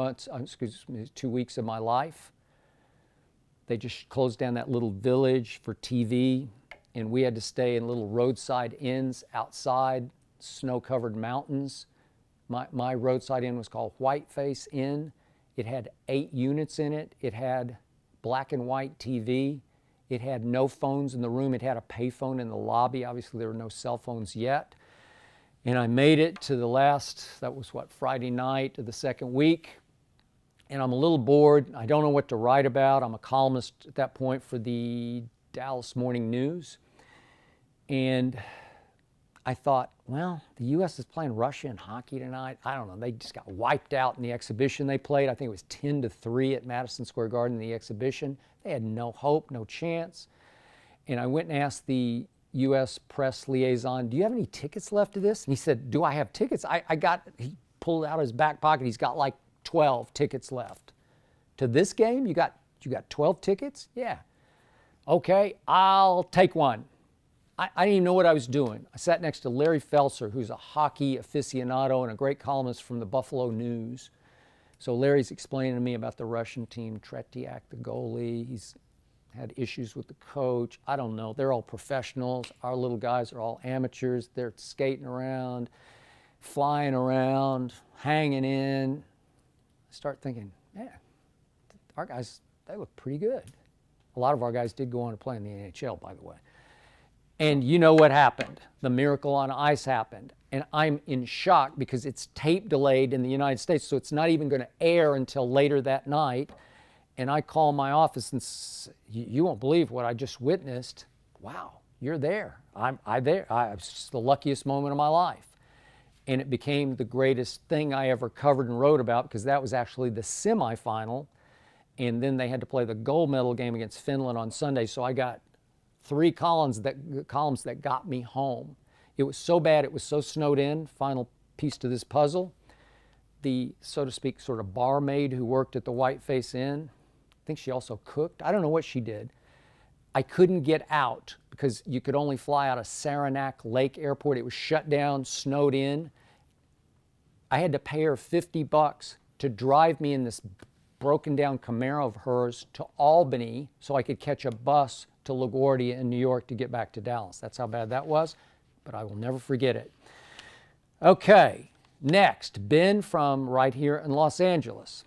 weeks of my life. They just closed down that little village for TV, and we had to stay in little roadside inns outside snow-covered mountains. My roadside inn was called Whiteface Inn. It had 8 units in it. It had black and white TV. It had no phones in the room. It had a payphone in the lobby. Obviously, there were no cell phones yet. And I made it to the last, that was what, Friday night of the second week. And I'm a little bored. I don't know what to write about. I'm a columnist at that point for the Dallas Morning News. And I thought, well, the U.S. is playing Russia in hockey tonight. I don't know. They just got wiped out in the exhibition they played. I think it was 10-3 at Madison Square Garden in the exhibition. They had no hope, no chance. And I went and asked the U.S. press liaison, do you have any tickets left to this? And he said, do I have tickets? He pulled out his back pocket. He's got like 12 tickets left. To this game, you got 12 tickets? Yeah. Okay, I'll take one. I didn't even know what I was doing. I sat next to Larry Felser, who's a hockey aficionado and a great columnist from the Buffalo News. So Larry's explaining to me about the Russian team, Tretiak, the goalie. He's had issues with the coach. I don't know. They're all professionals. Our little guys are all amateurs. They're skating around, flying around, hanging in. I start thinking, man, our guys, they look pretty good. A lot of our guys did go on to play in the NHL, by the way. And you know what happened. The miracle on ice happened. And I'm in shock because it's tape delayed in the United States, so it's not even going to air until later that night. And I call my office and you won't believe what I just witnessed. Wow, you're there. I'm there. It was just the luckiest moment of my life. And it became the greatest thing I ever covered and wrote about because that was actually the semifinal. And then they had to play the gold medal game against Finland on Sunday. So I got 3 columns that got me home. It was so bad, it was so snowed in, final piece to this puzzle. The, so to speak, sort of barmaid who worked at the Whiteface Inn, I think she also cooked. I don't know what she did. I couldn't get out because you could only fly out of Saranac Lake Airport. It was shut down, snowed in. I had to pay her $50 to drive me in this broken down Camaro of hers to Albany so I could catch a bus to LaGuardia in New York to get back to Dallas. That's how bad that was, but I will never forget it. Okay, next, Ben from right here in Los Angeles.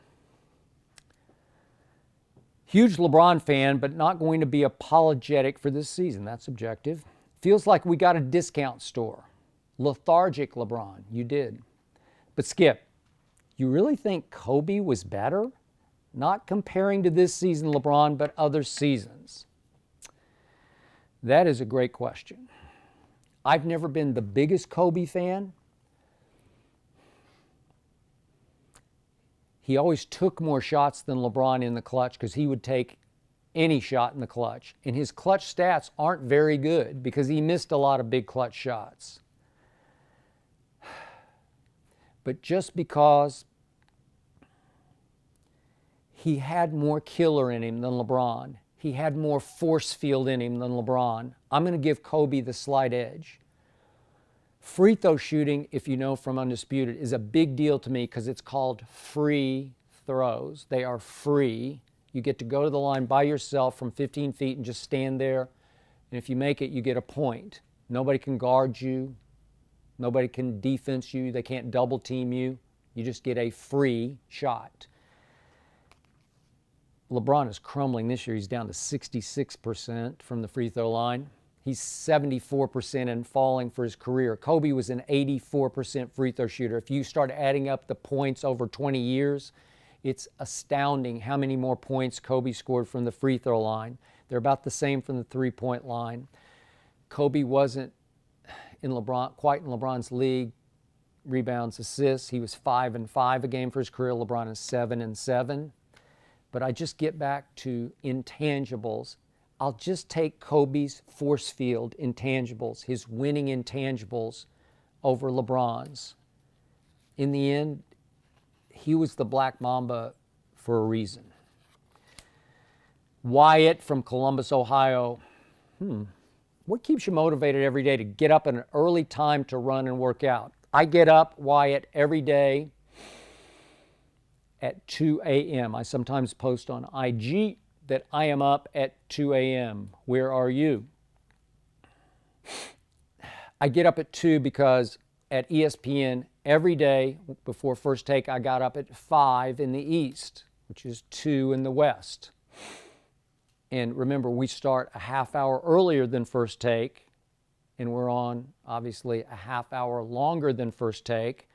Huge LeBron fan, but not going to be apologetic for this season. That's subjective. Feels like we got a discount store. Lethargic LeBron, you did. But Skip, you really think Kobe was better? Not comparing to this season LeBron, but other seasons. That is a great question. I've never been the biggest Kobe fan. He always took more shots than LeBron in the clutch because he would take any shot in the clutch. And his clutch stats aren't very good because he missed a lot of big clutch shots. But just because he had more killer in him than LeBron, he had more force field in him than LeBron, I'm going to give Kobe the slight edge. Free throw shooting, if you know from Undisputed, is a big deal to me because it's called free throws. They are free. You get to go to the line by yourself from 15 feet and just stand there. And if you make it, you get a point. Nobody can guard you. Nobody can defense you. They can't double team you. You just get a free shot. LeBron is crumbling this year. He's down to 66% from the free throw line. He's 74% and falling for his career. Kobe was an 84% free throw shooter. If you start adding up the points over 20 years, it's astounding how many more points Kobe scored from the free throw line. They're about the same from the three-point line. Kobe wasn't quite in LeBron's league. Rebounds, assists. He was 5 and 5 a game for his career. LeBron is 7 and 7. But I just get back to intangibles. I'll just take Kobe's force field intangibles, his winning intangibles, over LeBron's. In the end, he was the Black Mamba for a reason. Wyatt from Columbus, Ohio. What keeps you motivated every day to get up at an early time to run and work out? I get up, Wyatt, every day at 2 a.m. I sometimes post on IG that I am up at 2 a.m. Where are you? I get up at 2 because at ESPN every day before first take, I got up at 5 in the East, which is 2 in the West. And remember, we start a half hour earlier than first take, and we're on, obviously, a half hour longer than first take.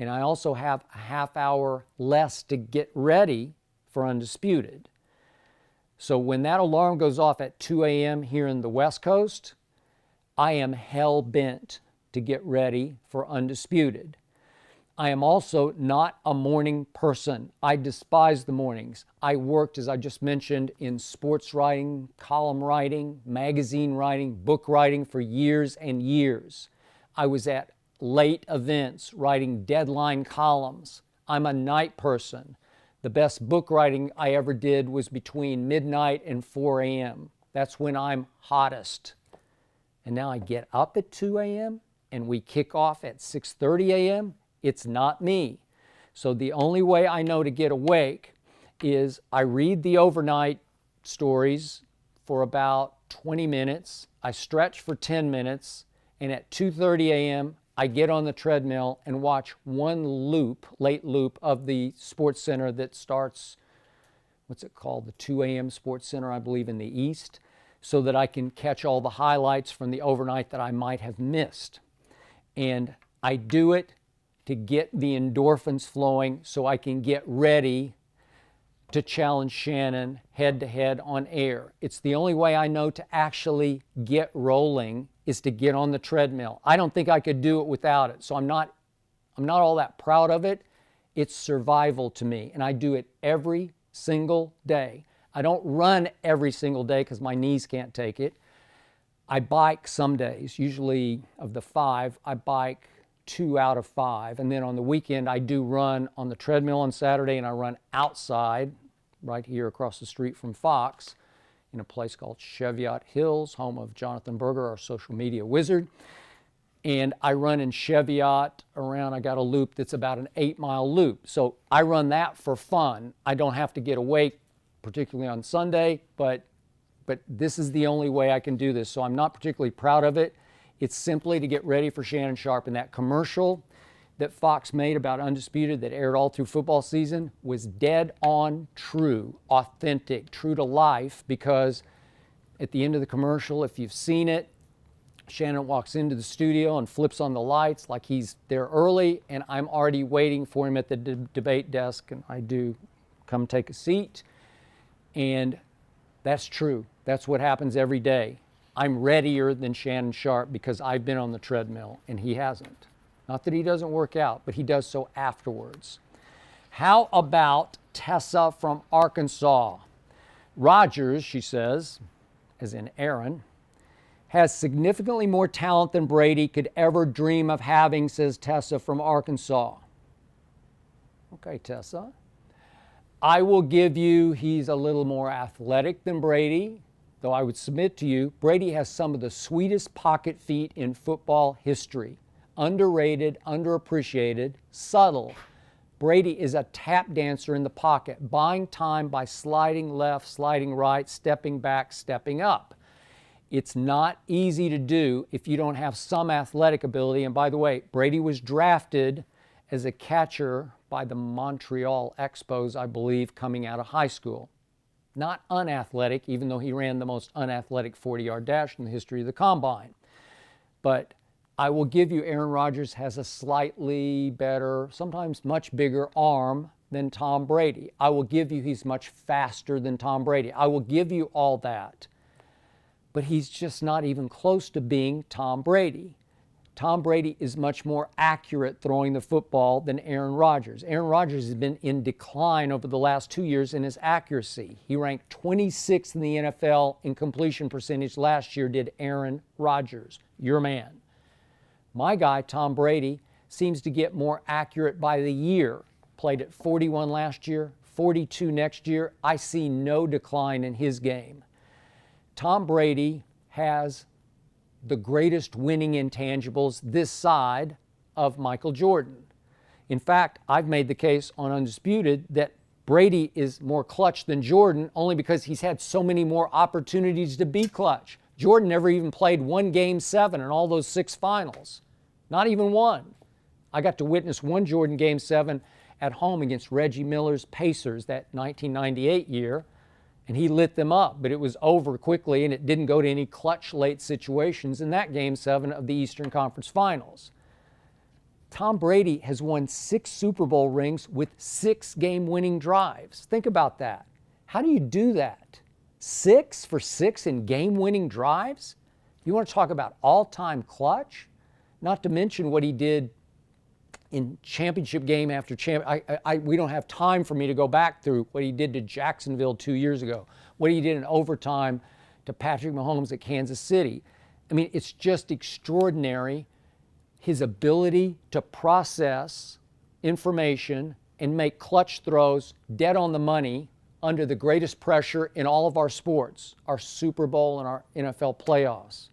And I also have a half hour less to get ready for Undisputed. So when that alarm goes off at 2 a.m. here in the West Coast, I am hell-bent to get ready for Undisputed. I am also not a morning person. I despise the mornings. I worked, as I just mentioned, in sports writing, column writing, magazine writing, book writing for years and years. I was at late events writing deadline columns. I'm a night person. The best book writing I ever did was between midnight and 4 a.m. That's when I'm hottest. And now I get up at 2 a.m. and we kick off at 6:30 a.m. It's not me. So the only way I know to get awake is I read the overnight stories for about 20 minutes. I stretch for 10 minutes. And at 2:30 a.m., I get on the treadmill and watch one loop, late loop, of the Sports Center that starts, what's it called? The 2 a.m. Sports Center, I believe, in the East, so that I can catch all the highlights from the overnight that I might have missed. And I do it to get the endorphins flowing so I can get ready to challenge Shannon head-to-head on air. It's the only way I know to actually get rolling is to get on the treadmill. I don't think I could do it without it, so I'm not all that proud of it. It's survival to me, and I do it every single day. I don't run every single day because my knees can't take it. I bike some days. Usually of the 5, I bike 2 out of 5. And then on the weekend, I do run on the treadmill on Saturday, and I run outside right here across the street from Fox in a place called Cheviot Hills, home of Jonathan Berger, our social media wizard. And I run in Cheviot around, I got a loop that's about an 8-mile loop. So I run that for fun. I don't have to get awake, particularly on Sunday, but this is the only way I can do this. So I'm not particularly proud of it. It's simply to get ready for Shannon Sharpe. And that commercial that Fox made about Undisputed that aired all through football season was dead on true, authentic, true to life, because at the end of the commercial, if you've seen it, Shannon walks into the studio and flips on the lights like he's there early, and I'm already waiting for him at the debate desk, and I do come take a seat. And that's true. That's what happens every day. I'm readier than Shannon Sharpe because I've been on the treadmill and he hasn't. Not that he doesn't work out, but he does so afterwards. How about Tessa from Arkansas? Rodgers, she says, as in Aaron, has significantly more talent than Brady could ever dream of having, says Tessa from Arkansas. Okay, Tessa. I will give you he's a little more athletic than Brady, though I would submit to you, Brady has some of the sweetest pocket feet in football history. Underrated, underappreciated, subtle. Brady is a tap dancer in the pocket, buying time by sliding left, sliding right, stepping back, stepping up. It's not easy to do if you don't have some athletic ability. And by the way, Brady was drafted as a catcher by the Montreal Expos, I believe, coming out of high school. not unathletic, even though he ran the most unathletic 40-yard dash in the history of the combine. But I will give you Aaron Rodgers has a slightly better, sometimes much bigger arm than Tom Brady. I will give you he's much faster than Tom Brady. I will give you all that. But he's just not even close to being Tom Brady. Tom Brady is much more accurate throwing the football than Aaron Rodgers. Aaron Rodgers has been in decline over the last 2 years in his accuracy. He ranked 26th in the NFL in completion percentage last year, did Aaron Rodgers, your man. My guy, Tom Brady, seems to get more accurate by the year. Played at 41 last year, 42 next year. I see no decline in his game. Tom Brady has the greatest winning intangibles this side of Michael Jordan. In fact, I've made the case on Undisputed that Brady is more clutch than Jordan only because he's had so many more opportunities to be clutch. Jordan never even played one Game 7 in all those 6 finals. Not even one. I got to witness one Jordan Game 7 at home against Reggie Miller's Pacers that 1998 year, and he lit them up, but it was over quickly, and it didn't go to any clutch late situations in that Game 7 of the Eastern Conference Finals. Tom Brady has won 6 Super Bowl rings with 6 game-winning drives. Think about that. How do you do that? 6 for 6 in game-winning drives? You want to talk about all-time clutch? Not to mention what he did in championship game after we don't have time for me to go back through what he did to Jacksonville 2 years ago, what he did in overtime to Patrick Mahomes at Kansas City. I mean, it's just extraordinary, his ability to process information and make clutch throws dead on the money under the greatest pressure in all of our sports, our Super Bowl and our NFL playoffs.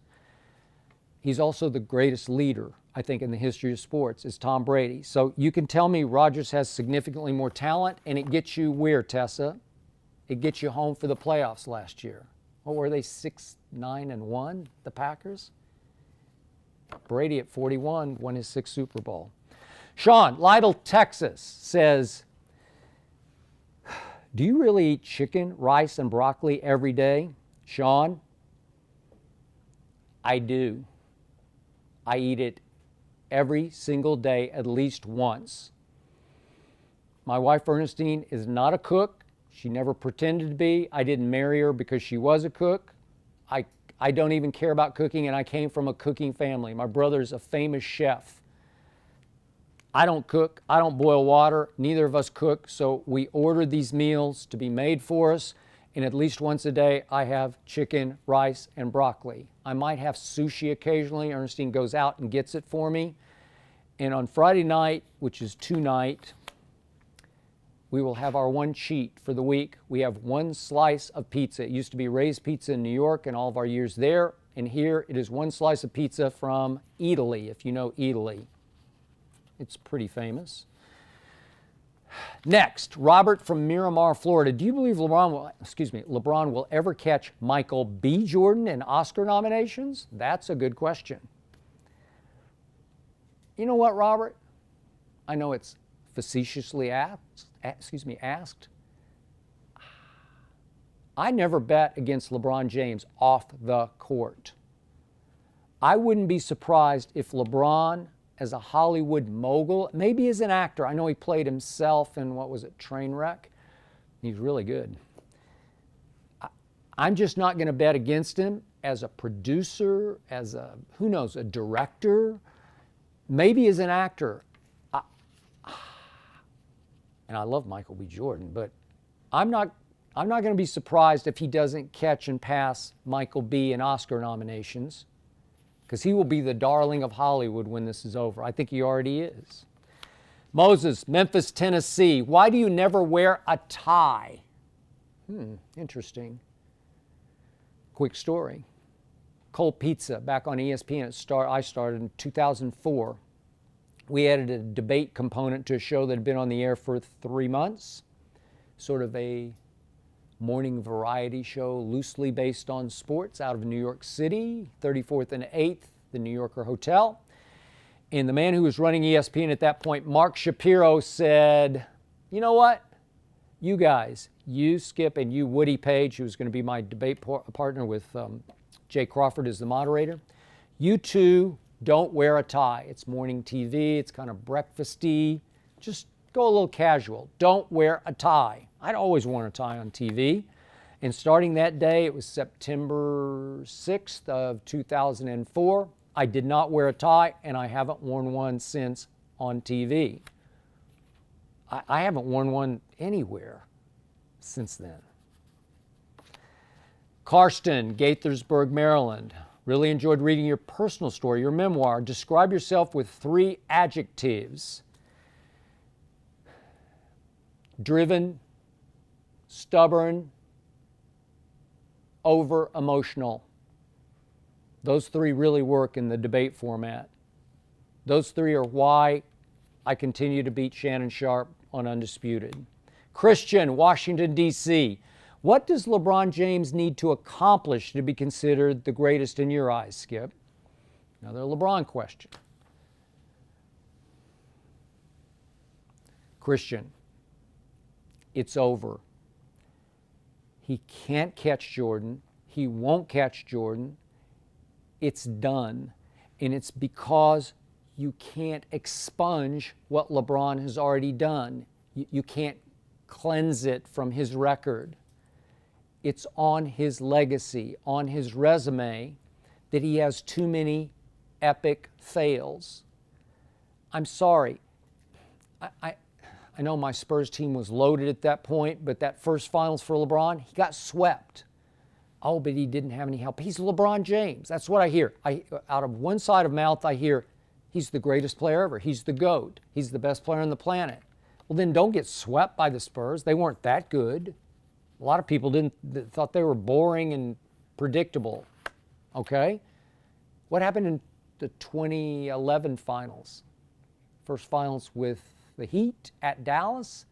He's also the greatest leader, I think, in the history of sports, is Tom Brady. So you can tell me Rodgers has significantly more talent, and it gets you where, Tessa? It gets you home for the playoffs last year. What were they, 6-9-1, the Packers? Brady at 41 won his 6th Super Bowl. Sean, Lytle, Texas, says, do you really eat chicken, rice, and broccoli every day? Sean, I do. I eat it every single day at least once. My wife Ernestine is not a cook. She never pretended to be. I didn't marry her because she was a cook. I don't even care about cooking, and I came from a cooking family. My brother's a famous chef. I don't cook. I don't boil water. Neither of us cook, so we order these meals to be made for us, and at least once a day I have chicken, rice, and broccoli. I might have sushi occasionally. Ernestine goes out and gets it for me. And on Friday night, which is tonight, we will have our one cheat for the week. We have one slice of pizza. It used to be Ray's Pizza in New York and all of our years there. And here it is one slice of pizza from Italy, if you know Italy. It's pretty famous. Next, Robert from Miramar, Florida. Do you believe LeBron will ever catch Michael B. Jordan in Oscar nominations? That's a good question. You know what, Robert? I know it's facetiously asked. I never bet against LeBron James off the court. I wouldn't be surprised if LeBron, as a Hollywood mogul, maybe as an actor. I know he played himself in, what was it, Trainwreck? He's really good. I'm just not going to bet against him as a producer, as a, who knows, a director, maybe as an actor. And I love Michael B. Jordan, but I'm not going to be surprised if he doesn't catch and pass Michael B. in Oscar nominations, because he will be the darling of Hollywood when this is over. I think he already is. Moses, Memphis, Tennessee. Why do you never wear a tie? Interesting. Quick story. Cold Pizza, back on ESPN, I started in 2004. We added a debate component to a show that had been on the air for 3 months, sort of a morning variety show loosely based on sports out of New York City, 34th and 8th, the New Yorker Hotel. And the man who was running ESPN at that point, Mark Shapiro, said, you know what? You guys, you, Skip, and you, Woody Page, who's going to be my debate partner with Jay Crawford as the moderator, you two don't wear a tie. It's morning TV. It's kind of breakfasty. Just go a little casual. Don't wear a tie. I'd always worn a tie on TV. And starting that day, it was September 6th of 2004, I did not wear a tie, and I haven't worn one since on TV. I haven't worn one anywhere since then. Carson, Gaithersburg, Maryland. Really enjoyed reading your personal story, your memoir. Describe yourself with 3 adjectives. Driven, stubborn, over-emotional. Those 3 really work in the debate format. Those 3 are why I continue to beat Shannon Sharpe on Undisputed. Christian, Washington, D.C. What does LeBron James need to accomplish to be considered the greatest in your eyes, Skip? Another LeBron question. Christian, it's over. He can't catch Jordan. He won't catch Jordan. It's done. And it's because you can't expunge what LeBron has already done. You can't cleanse it from his record. It's on his legacy, on his resume, that he has too many epic fails. I'm sorry. I know my Spurs team was loaded at that point, but that first finals for LeBron, he got swept. Oh, but he didn't have any help. He's LeBron James. That's what I hear. Out of one side of mouth, I hear, he's the greatest player ever. He's the GOAT. He's the best player on the planet. Well, then don't get swept by the Spurs. They weren't that good. A lot of people thought they were boring and predictable. Okay? What happened in the 2011 finals? First finals with the Heat at Dallas?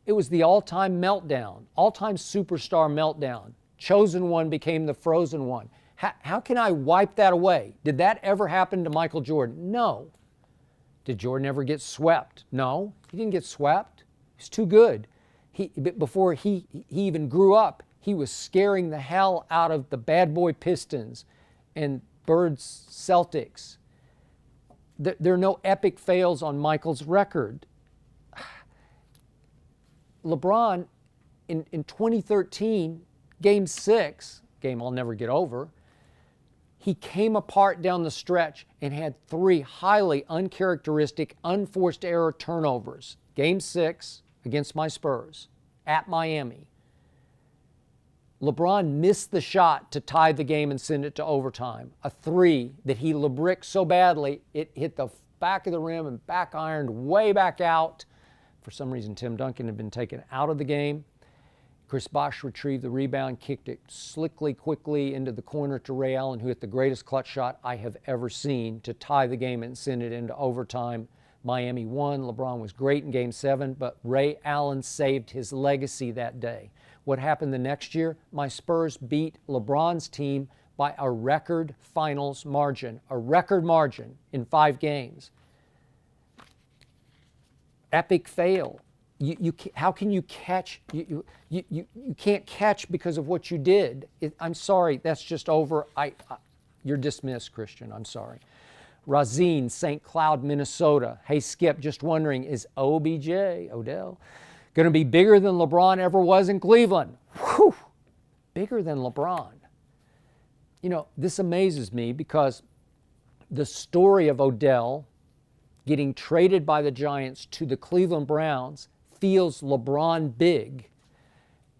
It was the all-time meltdown, all-time superstar meltdown. Chosen one became the frozen one. How can I wipe that away? Did that ever happen to Michael Jordan? No. Did Jordan ever get swept? No, he didn't get swept. He's too good. Before he even grew up, he was scaring the hell out of the bad boy Pistons and Bird's Celtics. There are no epic fails on Michael's record. LeBron, in 2013, Game 6, game I'll never get over, he came apart down the stretch and had 3 highly uncharacteristic, unforced error turnovers. Game 6 against my Spurs at Miami. LeBron missed the shot to tie the game and send it to overtime. A 3 that he LeBricked so badly, it hit the back of the rim and back ironed way back out. For some reason, Tim Duncan had been taken out of the game. Chris Bosh retrieved the rebound, kicked it slickly, quickly into the corner to Ray Allen, who hit the greatest clutch shot I have ever seen to tie the game and send it into overtime. Miami won. LeBron was great in Game 7, but Ray Allen saved his legacy that day. What happened the next year? My Spurs beat LeBron's team by a record finals margin, in 5 games. Epic fail. How can you catch? You can't catch because of what you did. I'm sorry, that's just over. You're dismissed, Christian. I'm sorry. Razine, St. Cloud, Minnesota. Hey, Skip, just wondering, is Odell, going to be bigger than LeBron ever was in Cleveland? Whew! Bigger than LeBron. You know, this amazes me because the story of Odell getting traded by the Giants to the Cleveland Browns feels LeBron big.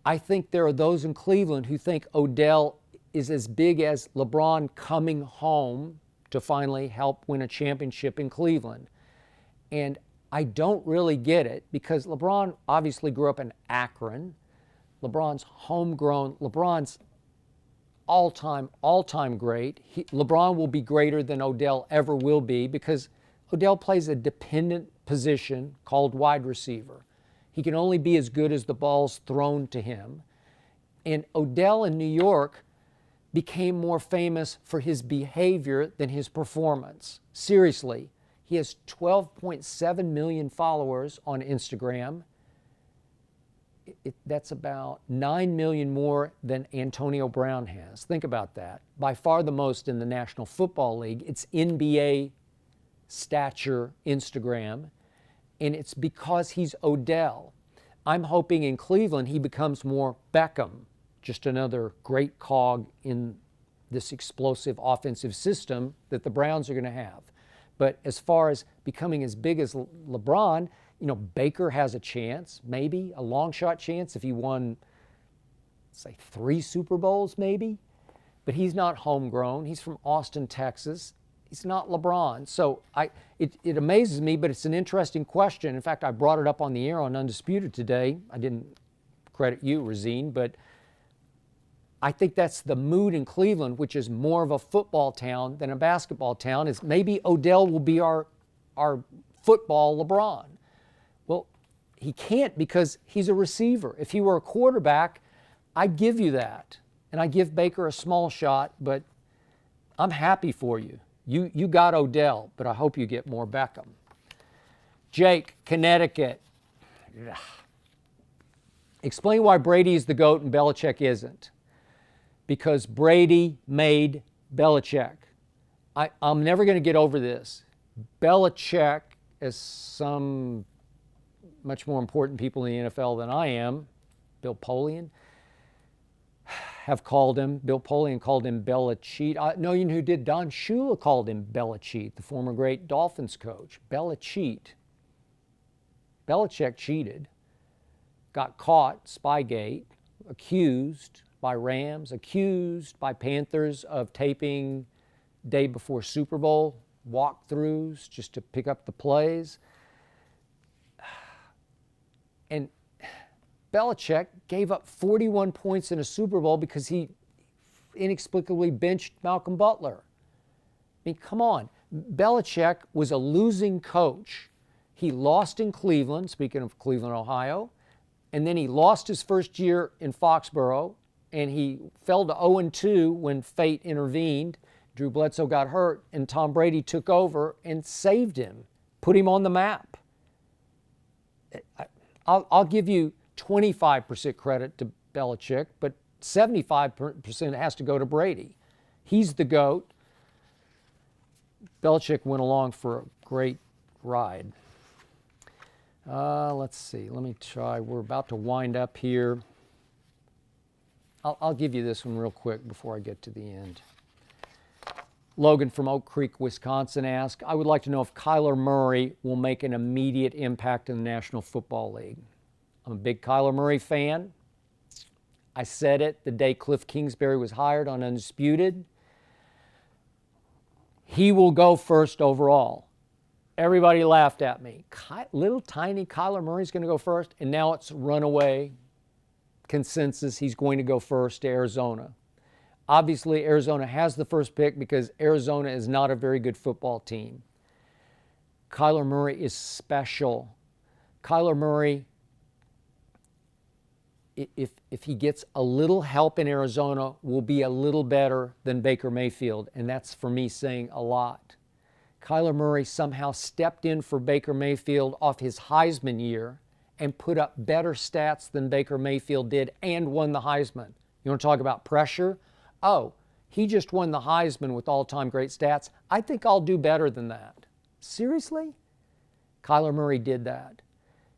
I think there are those in Cleveland who think Odell is as big as LeBron coming home to finally help win a championship in Cleveland. And I don't really get it because LeBron obviously grew up in Akron. LeBron's homegrown. LeBron's all-time great. LeBron will be greater than Odell ever will be because Odell plays a dependent position called wide receiver. He can only be as good as the ball's thrown to him. And Odell in New York became more famous for his behavior than his performance. Seriously, he has 12.7 million followers on Instagram. that's about 9 million more than Antonio Brown has. Think about that. By far the most in the National Football League. It's NBA stature Instagram, and it's because he's Odell. I'm hoping in Cleveland he becomes more Beckham, just another great cog in this explosive offensive system that the Browns are going to have. But as far as becoming as big as LeBron, Baker has a chance, maybe a long shot chance if he won, say, 3 Super Bowls maybe. But he's not homegrown. He's from Austin, Texas. He's not LeBron. So it amazes me, but it's an interesting question. In fact, I brought it up on the air on Undisputed today. I didn't credit you, Razine, but I think that's the mood in Cleveland, which is more of a football town than a basketball town, is maybe Odell will be our football LeBron. Well, he can't because he's a receiver. If he were a quarterback, I'd give you that. And I give Baker a small shot, but I'm happy for you. You got Odell, but I hope you get more Beckham. Jake, Connecticut. Explain why Brady is the GOAT and Belichick isn't. Because Brady made Belichick. I'm never going to get over this. Belichick, as some much more important people in the NFL than I am, Bill Polian, have called him. Bill Polian called him Belichick. No, you know who did? Don Shula called him Belichick, the former great Dolphins coach. Belichick. Belichick cheated, got caught, Spygate, accused by Rams, accused by Panthers of taping day before Super Bowl walkthroughs just to pick up the plays. And Belichick gave up 41 points in a Super Bowl because he inexplicably benched Malcolm Butler. I mean, come on. Belichick was a losing coach. He lost in Cleveland, speaking of Cleveland, Ohio, and then he lost his first year in Foxborough, and he fell to 0-2 when fate intervened. Drew Bledsoe got hurt, and Tom Brady took over and saved him, put him on the map. I'll give you 25% credit to Belichick, but 75% has to go to Brady. He's the GOAT. Belichick went along for a great ride. Let's see. Let me try. We're about to wind up here. I'll give you this one real quick before I get to the end. Logan from Oak Creek, Wisconsin asked, I would like to know if Kyler Murray will make an immediate impact in the National Football League. I'm a big Kyler Murray fan. I said it the day Cliff Kingsbury was hired on Undisputed. He will go first overall. Everybody laughed at me. Little tiny Kyler Murray's going to go first, and now it's runaway consensus he's going to go first to Arizona. Obviously, Arizona has the first pick because Arizona is not a very good football team. Kyler Murray is special. Kyler Murray, if he gets a little help in Arizona, will be a little better than Baker Mayfield, and that's for me saying a lot. Kyler Murray somehow stepped in for Baker Mayfield off his Heisman year and put up better stats than Baker Mayfield did and won the Heisman. You want to talk about pressure? Oh, he just won the Heisman with all-time great stats. I think I'll do better than that. Seriously? Kyler Murray did that.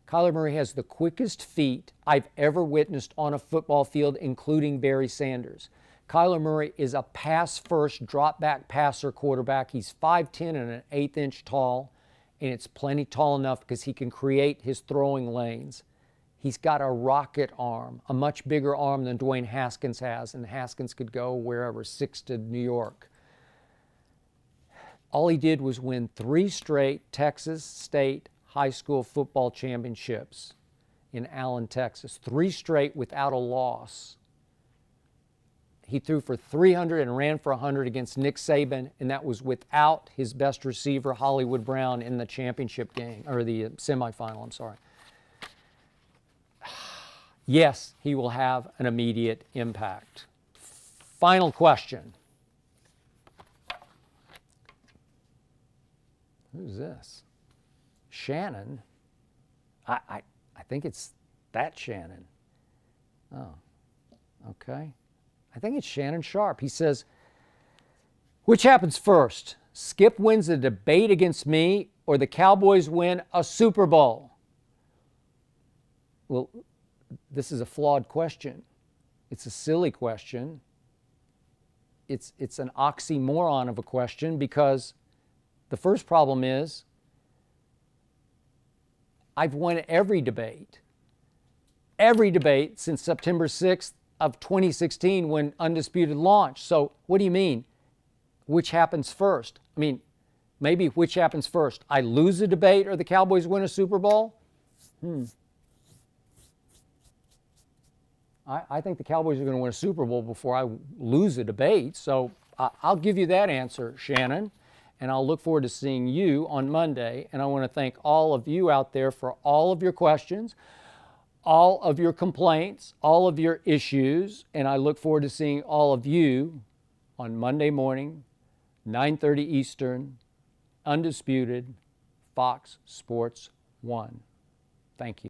Kyler Murray has the quickest feet I've ever witnessed on a football field, including Barry Sanders. Kyler Murray is a pass-first, drop-back passer quarterback. He's 5'10" and an 1/8 inch tall, and it's plenty tall enough because he can create his throwing lanes. He's got a rocket arm, a much bigger arm than Dwayne Haskins has, and Haskins could go wherever, 6 to New York. All he did was win 3 straight Texas State high school football championships in Allen, Texas. 3 straight without a loss. He threw for 300 and ran for 100 against Nick Saban, and that was without his best receiver, Hollywood Brown, in the championship game, or the semifinal, I'm sorry. Yes, he will have an immediate impact. Final question. Who's this? Shannon? I think it's that Shannon. Oh, okay. I think it's Shannon Sharpe. He says, which happens first? Skip wins a debate against me or the Cowboys win a Super Bowl? Well, this is a flawed question. It's a silly question. It's an oxymoron of a question because the first problem is I've won every debate since September 6th of 2016 when Undisputed launched. So what do you mean? Which happens first? I mean, maybe which happens first? I lose a debate or the Cowboys win a Super Bowl? I think the Cowboys are going to win a Super Bowl before I lose a debate. So I'll give you that answer, Shannon. And I'll look forward to seeing you on Monday. And I want to thank all of you out there for all of your questions, all of your complaints, all of your issues. And I look forward to seeing all of you on Monday morning, 9:30 Eastern, Undisputed, Fox Sports 1. Thank you.